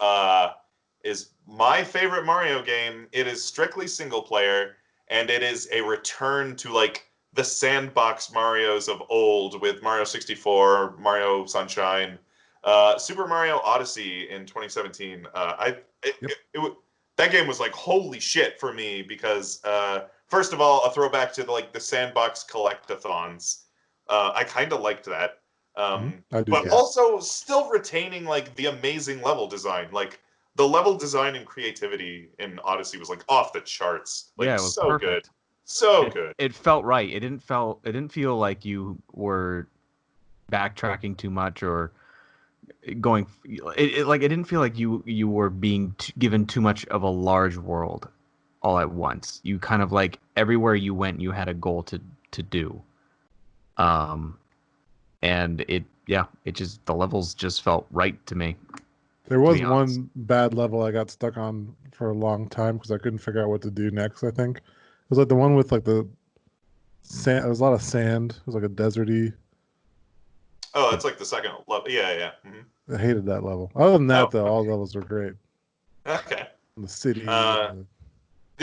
is my favorite Mario game. It is strictly single player, and it is a return to like the sandbox Marios of old with Mario 64, Mario Sunshine, Super Mario Odyssey in 2017. That game was like holy shit for me because first of all, a throwback to the sandbox collectathons. I kind of liked that, but also still retaining like the amazing level design. Like the level design and creativity in Odyssey was like off the charts. Like Yeah, it was so perfect. good, so good. It felt right. It didn't feel like you were backtracking too much or going. It didn't feel like you were being given too much of a large world all at once. You kind of like everywhere you went, you had a goal to do. And it just the levels just felt right to me. There was one bad level I got stuck on for a long time because I couldn't figure out what to do next. I think it was like the one with like the sand. There was a lot of sand. It was like a deserty. Oh, it's like the second level. Yeah. I hated that level. Other than that, though, all levels were great. Okay. The city. The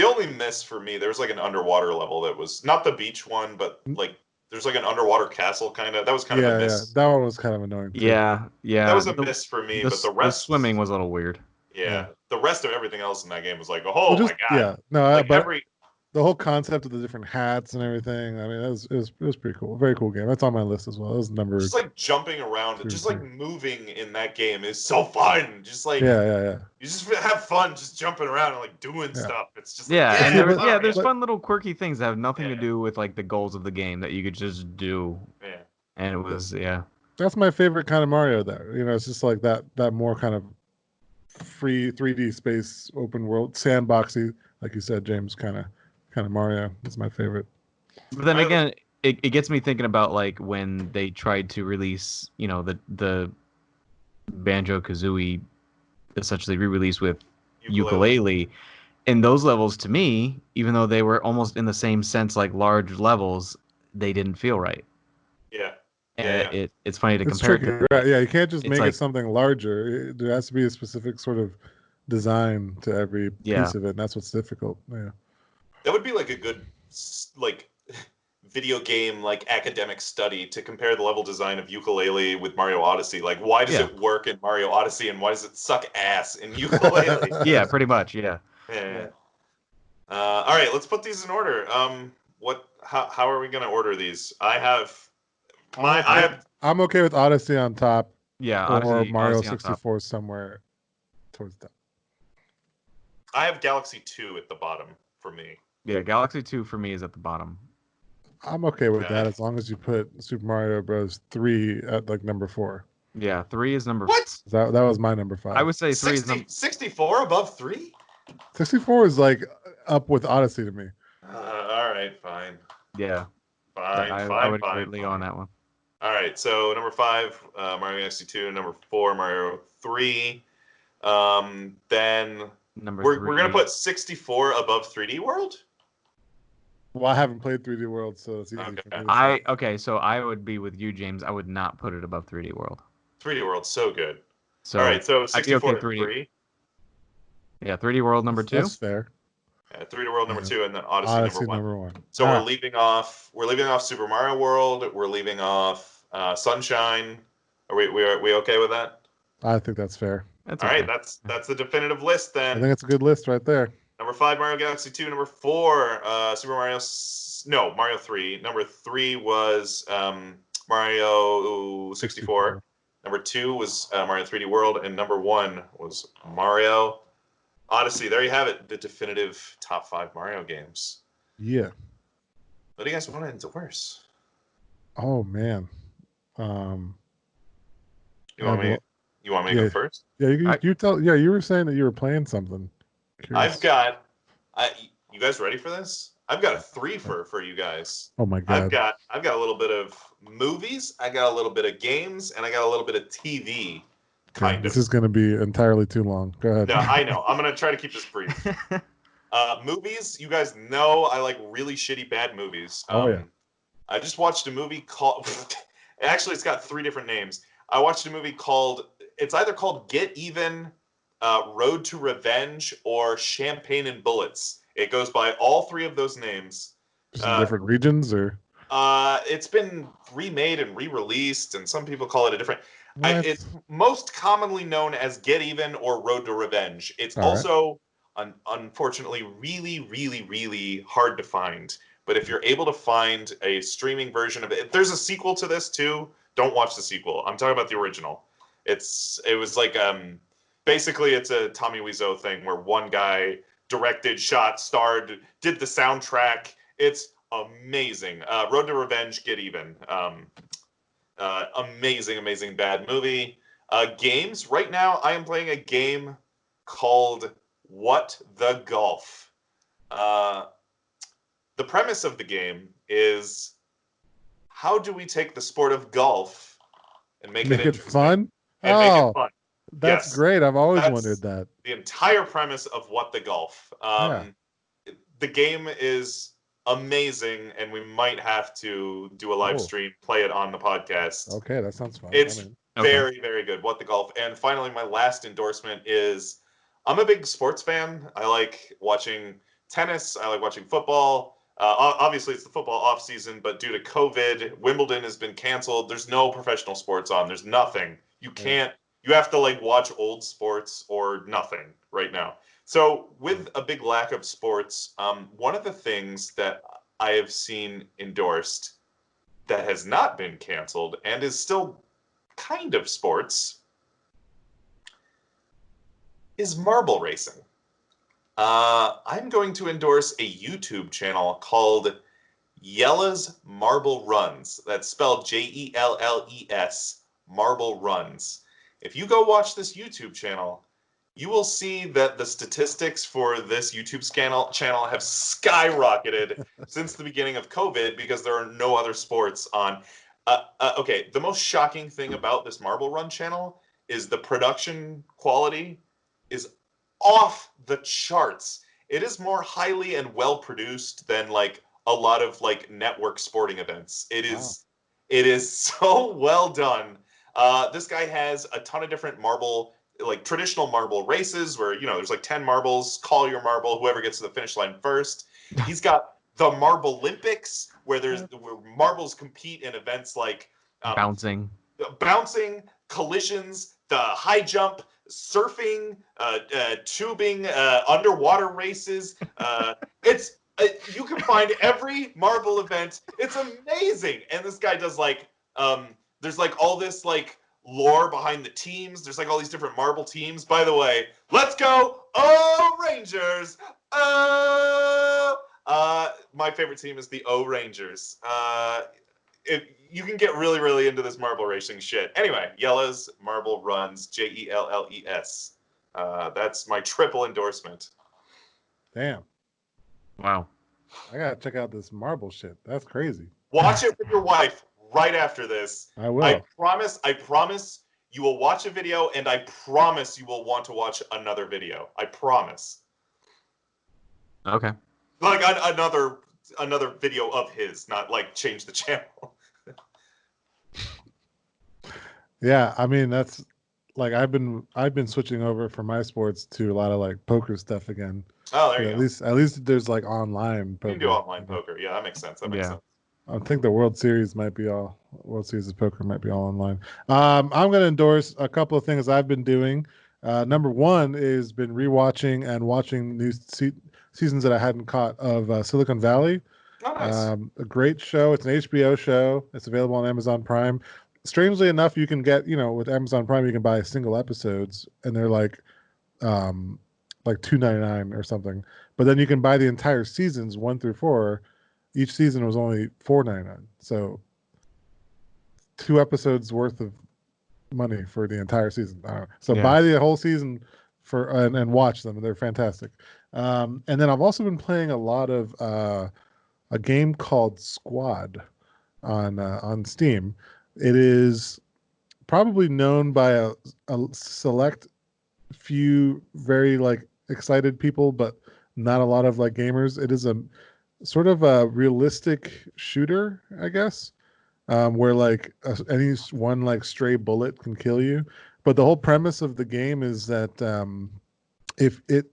only miss for me, there was like an underwater level that was not the beach one, but like there's like an underwater castle kind of. That was kind of a miss. Yeah, that one was kind of annoying too. Yeah. That was a miss for me, but the rest. The swimming was a little weird. Yeah, the rest of everything else in that game was like, oh my god. Yeah, no, like but the whole concept of the different hats and everything. I mean, it was pretty cool. Very cool game. That's on my list as well. It was number. Just like jumping around, just like moving in that game is so fun. Just like yeah. You just have fun just jumping around and like doing stuff. It's just there's fun little quirky things that have nothing to do with like the goals of the game that you could just do. Yeah. And it was That's my favorite kind of Mario. There, it's just like that more kind of free 3D space, open world, sandboxy, like you said, James. Kind of Mario is my favorite. But then again, it gets me thinking about like when they tried to release, the Banjo-Kazooie essentially re-release with ukulele. And those levels, to me, even though they were almost in the same sense, like large levels, they didn't feel right. Yeah. And it's funny to compare. Tricky, right? Yeah, you can't just make it something larger. There has to be a specific sort of design to every piece of it, and that's what's difficult. Yeah. That would be like a good video game academic study to compare the level design of ukulele with Mario Odyssey. Like, why does it work in Mario Odyssey and why does it suck ass in ukulele? Yeah, pretty much. Yeah. All right, let's put these in order. How are we gonna order these? I'm okay with Odyssey on top. Yeah, or Mario 64 somewhere towards that. I have Galaxy 2 at the bottom for me. Yeah, Galaxy 2 for me is at the bottom. I'm okay with that as long as you put Super Mario Bros. 3 at like number 4. Yeah, 3 is number. What? That was my number 5. I would say 3 is 64 above 3. 64 is like up with Odyssey to me. All right, fine. Yeah. I would agree with Leo on that one. All right, so number 5, Mario Galaxy 2. Number 4, Mario 3. Then we're gonna put 64 above 3D World. Well, I haven't played 3D World, so it's easy for me. So I would be with you, James. I would not put it above 3D World. 3D World's so good. So all right, so 64 okay, 3D. Yeah, 3D World number 2. That's fair. Yeah, 3D World number 2, and then Odyssey number 1. 1. So we're leaving off Super Mario World. We're leaving off Sunshine. Are we okay with that? I think that's fair. All right, that's the definitive list then. I think it's a good list right there. Number 5, Mario Galaxy 2. Number 4, Mario 3. Number 3 was Mario 64. Number 2 was Mario 3D World, and number 1 was Mario Odyssey. There you have it, the definitive top 5 Mario games. Yeah. What do you guys want to endorse? Oh man. You want me to go first? Yeah, you tell. Yeah, you were saying that you were playing something. You guys ready for this? I've got a three for you guys. Oh my I've god. got a little bit of movies, I got a little bit of games, and I got a little bit of TV. Okay, Kind this of. is going to be entirely too long. Go ahead. No, I know. I'm gonna try to keep this brief. Movies, you guys know I like really shitty bad movies. Oh, yeah. I just watched a movie called. Actually, it's got three different names. I watched a movie called. It's either called Get Even, Road to Revenge, or Champagne and Bullets. It goes by all three of those names. Just in different regions, or It's been remade and re-released, and some people call it a different. what? It's most commonly known as Get Even or Road to Revenge. It's All right. also, unfortunately, really, really, really hard to find. But if you're able to find a streaming version of it, there's a sequel to this too. Don't watch the sequel. I'm talking about the original. It was like basically it's a Tommy Wiseau thing where one guy directed, shot, starred, did the soundtrack. It's amazing. Road to Revenge, Get Even. Amazing bad movie. Games. Right now, I am playing a game called What the Golf. The premise of the game is how do we take the sport of golf and make it interesting fun? and make Oh, it fun? that's Yes. great. I've always That's wondered that. the entire premise of What the Golf. Yeah. The game is amazing, and we might have to do a live Oh. stream, play it on the podcast. Okay, that sounds fun. It's I mean, very, very good. What the Golf. And finally, my last endorsement is I'm a big sports fan. I like watching tennis. I like watching football. Obviously, it's the football off season, but due to COVID, Wimbledon has been canceled. There's no professional sports on. There's nothing. You can't. You have to like watch old sports or nothing right now. So with a big lack of sports, one of the things that I have seen endorsed that has not been canceled and is still kind of sports is marble racing. I'm going to endorse a YouTube channel called Yella's Marble Runs. That's spelled Jelles, Marble Runs. If you go watch this YouTube channel, you will see that the statistics for this YouTube channel have skyrocketed since the beginning of COVID because there are no other sports on. Okay, the most shocking thing about this Marble Run channel is the production quality is off the charts. It is more highly and well produced than like a lot of like network sporting events. It is so well done. This guy has a ton of different marble, like traditional marble races where, you know, there's like 10 marbles, call your marble, whoever gets to the finish line first. He's got the Marble Olympics where where marbles compete in events like Bouncing, collisions, the high jump, surfing, tubing, underwater races. It's you can find every marble event. It's amazing, and this guy does like there's like all this like lore behind the teams. There's like all these different marble teams. By the way, let's go, oh Rangers! Oh, my favorite team is the O Rangers. You can get really, really into this marble racing shit. Anyway, Yella's Marble Runs, Jelles. That's my triple endorsement. damn. wow. I gotta check out this marble shit. That's crazy. Watch it with your wife right after this. I will. I promise you will watch a video, and I promise you will want to watch another video. I promise. Okay. Like another video of his, not like change the channel. Yeah, I mean that's like I've been switching over from my sports to a lot of like poker stuff again. Oh, there So you go. at least there's like online You poker. can do online poker. Yeah, that makes sense. That makes Yeah. sense. I think the World Series of Poker might be all online. I'm going to endorse a couple of things I've been doing. Number one is been rewatching and watching new seasons that I hadn't caught of Silicon Valley. Oh, nice. A great show. It's an HBO show. It's available on Amazon Prime. Strangely enough, you can get, with Amazon Prime, you can buy single episodes, and they're like $2.99 or something. But then you can buy the entire seasons 1 through 4. Each season was only $4.99. So 2 episodes worth of money for the entire season. So Yeah. buy the whole season and watch them. They're fantastic. And then I've also been playing a lot of a game called Squad on Steam. It is probably known by a select few very like excited people, but not a lot of like gamers. It is a sort of a realistic shooter, I guess, where like any one like stray bullet can kill you. But the whole premise of the game is that if it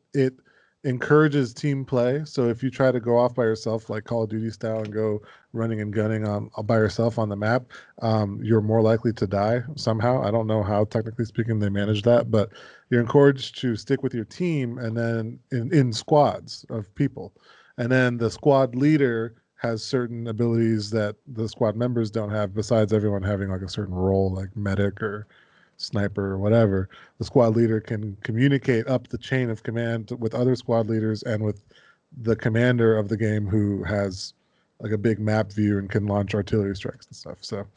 encourages team play. So if you try to go off by yourself, like Call of Duty style, and go running and gunning on by yourself on the map, you're more likely to die somehow. I don't know how, technically speaking, they manage that, but you're encouraged to stick with your team, and then in squads of people, and then the squad leader has certain abilities that the squad members don't have, besides everyone having like a certain role, like medic or sniper or whatever. The squad leader can communicate up the chain of command with other squad leaders and with the commander of the game, who has like a big map view and can launch artillery strikes and stuff. So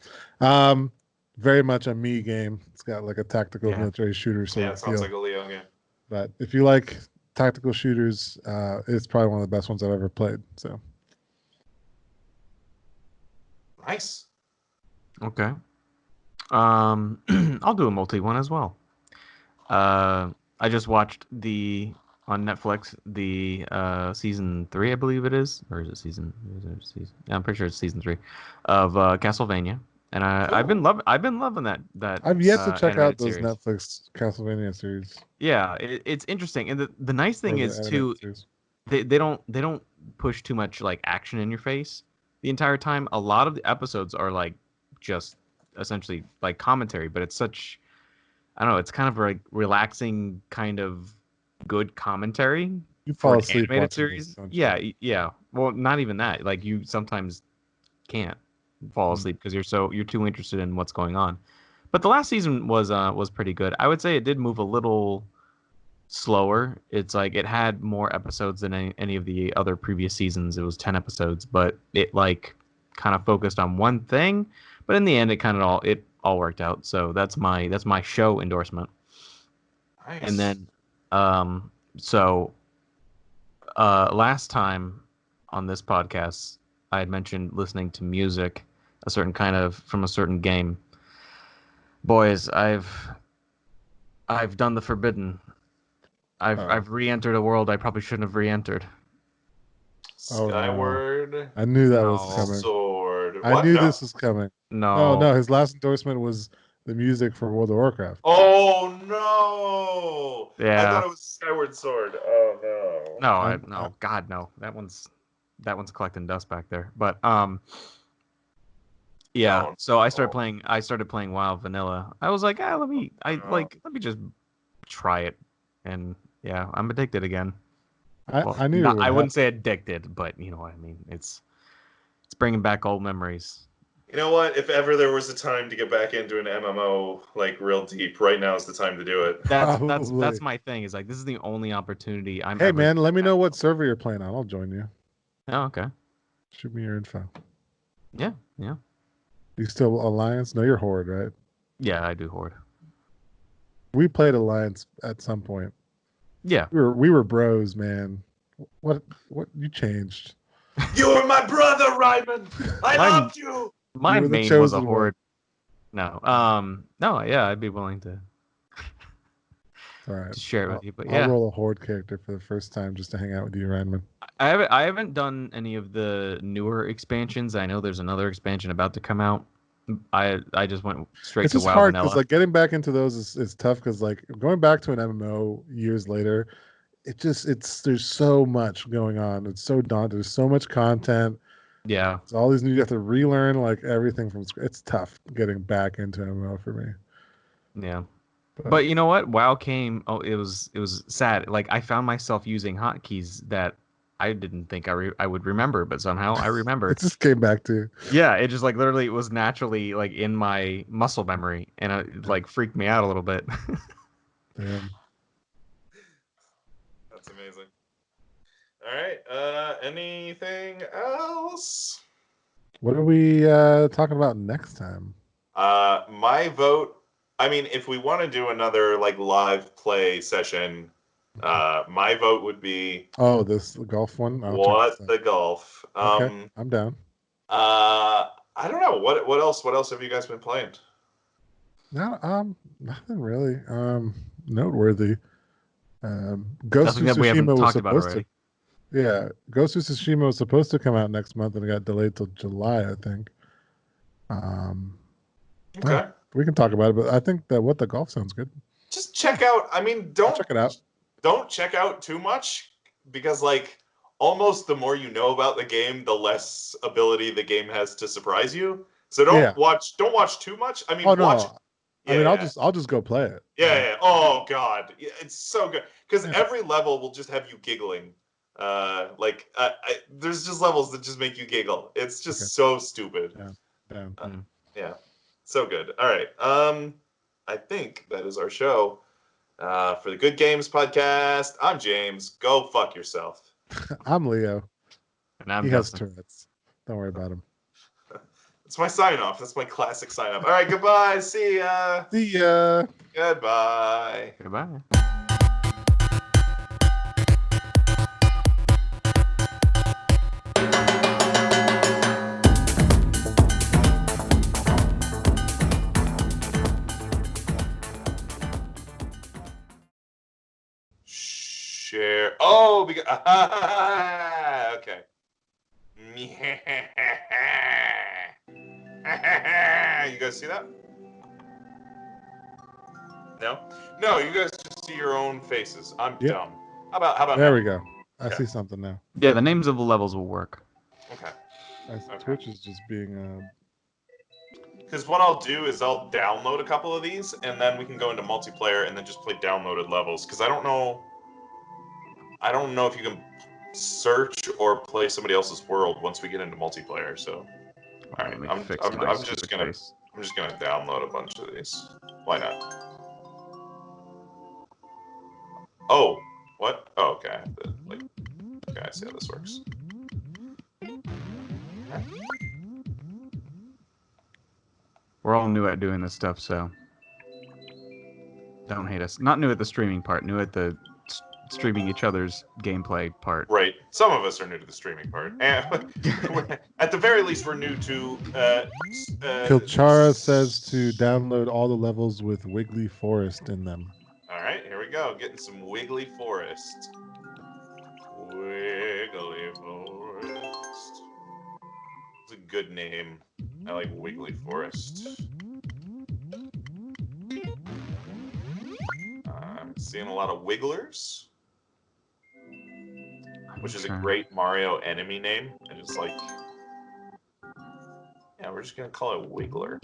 very much a me game. It's got like a tactical military shooter sort Yeah, of it sounds feel. like a Leo game. But if you like tactical shooters, it's probably one of the best ones I've ever played. So Nice. Okay. I'll do a multi one as well. I just watched on Netflix the season 3, I believe it is, or is it season? Yeah, I'm pretty sure it's season 3 of Castlevania, and I've been loving that. I've yet to check out animated those series. Netflix Castlevania series. Yeah, it's interesting, and the nice thing is too, they don't push too much like action in your face the entire time. A lot of the episodes are like just essentially like commentary, but it's such, I don't know, it's kind of like relaxing, kind of good commentary You for fall an asleep animated watching series. this, don't you? Yeah, yeah. Well, not even that. Like you sometimes can't fall asleep because you're too interested in what's going on. But the last season was pretty good. I would say it did move a little slower. It's like it had more episodes than any of the other previous seasons. It was 10 episodes, but it like kind of focused on one thing. But in the end, it all worked out. So that's my show endorsement. Nice. And then, so last time on this podcast, I had mentioned listening to music, a certain kind of from a certain game. Boys, I've done the forbidden. I've re-entered a world I probably shouldn't have re-entered. Oh, no. Skyward I knew that was No. coming. Sword. I What? knew No. this was coming. No. Oh no, his last endorsement was the music for World of Warcraft. Oh no! I Yeah. thought it was Skyward Sword. Oh no. No. God, no. That one's collecting dust back there. But yeah. No. So I started playing WoW Vanilla. I was like, let me just try it, and yeah, I'm addicted again. I knew. I wouldn't say addicted, but you know what I mean. It's bringing back old memories. You know what? If ever there was a time to get back into an MMO like real deep, right now is the time to do it. That's my thing. Is like this is the only opportunity I'm. Hey ever man, let me know what server you're playing on. I'll join you. Oh, okay. Shoot me your info. Yeah. You still Alliance? No, you're Horde, right? Yeah, I do Horde. We played Alliance at some point. Yeah. We were bros, man. What you changed? You were my brother, Ryman. I loved you. My were the main was a chosen Horde. No. No. Yeah, I'd be willing to All right. share it with you. But I'll roll a Horde character for the first time just to hang out with you, Ryanman. I haven't done any of the newer expansions. I know there's another expansion about to come out. I just went straight It's to just WoW hard Vanilla. because like getting back into those is tough because like going back to an MMO years later, there's so much going on. It's so daunting. There's so much content. Yeah. It's all these new. You have to relearn like everything from scratch. It's tough getting back into MMO for me. Yeah. But you know what? WoW came. Oh, it was sad. Like I found myself using hotkeys that I didn't think I would remember, but somehow I remembered. It just came back to. Yeah, it just like literally it was naturally like in my muscle memory, and it like freaked me out a little bit. Damn. That's amazing. All right. Anything else? What are we talking about next time? My vote. I mean, if we want to do another like live play session, My vote would be Oh, this golf one. I'll check What this the Golf. out. Okay, I'm down. I don't know. What else? What else have you guys been playing? No, nothing really. Noteworthy. Ghost of Nothing that we haven't Tsushima was talked about supposed already. to. Yeah, Ghost of Tsushima was supposed to come out next month and it got delayed till July, I think. Okay. We can talk about it, but I think that What the Golf sounds good. Just check out. I mean, I'll check it out. don't check out too much because like almost the more you know about the game, the less ability the game has to surprise you. So Yeah. don't watch too much. I mean, Oh no. watch. I mean, Yeah, I'll just go play it. yeah. Oh God, yeah, it's so good because Yeah. every level will just have you giggling. There's just levels that just make you giggle. It's just so stupid. Yeah. Yeah, so good. All right. I think that is our show. For the Good Games podcast, I'm James. Go fuck yourself. I'm Leo. And I'm He Justin. has Tourette's. Don't worry about him. That's my sign off. That's my classic sign off. All right, goodbye. See ya. See ya. Goodbye. Goodbye. Share. Oh, because okay. You guys see that? No, no. You guys just see your own faces. I'm Yep. dumb. How about There now? we go. I Okay. see something now. Yeah, the names of the levels will work. Okay. Twitch is just being Because what I'll do is I'll download a couple of these, and then we can go into multiplayer and then just play downloaded levels. Because I don't know if you can search or play somebody else's world once we get into multiplayer. So, all right, Let me I'm fix I'm, my I'm just stupid gonna face. I'm just gonna download a bunch of these. Why not? Oh, what? Oh, okay. I have to, like, okay, I see how this works. We're all new at doing this stuff, so don't hate us. Not new at the streaming part, new at the streaming each other's gameplay part. Right. Some of us are new to the streaming part, and at the very least, we're new to. Kilchara says to download all the levels with Wiggly Forest in them. All right, here we go. Getting some Wiggly Forest. Wiggly Forest. It's a good name. I like Wiggly Forest. I'm seeing a lot of Wigglers, which is a great Mario enemy name. And it's like, yeah, we're just gonna call it Wiggler.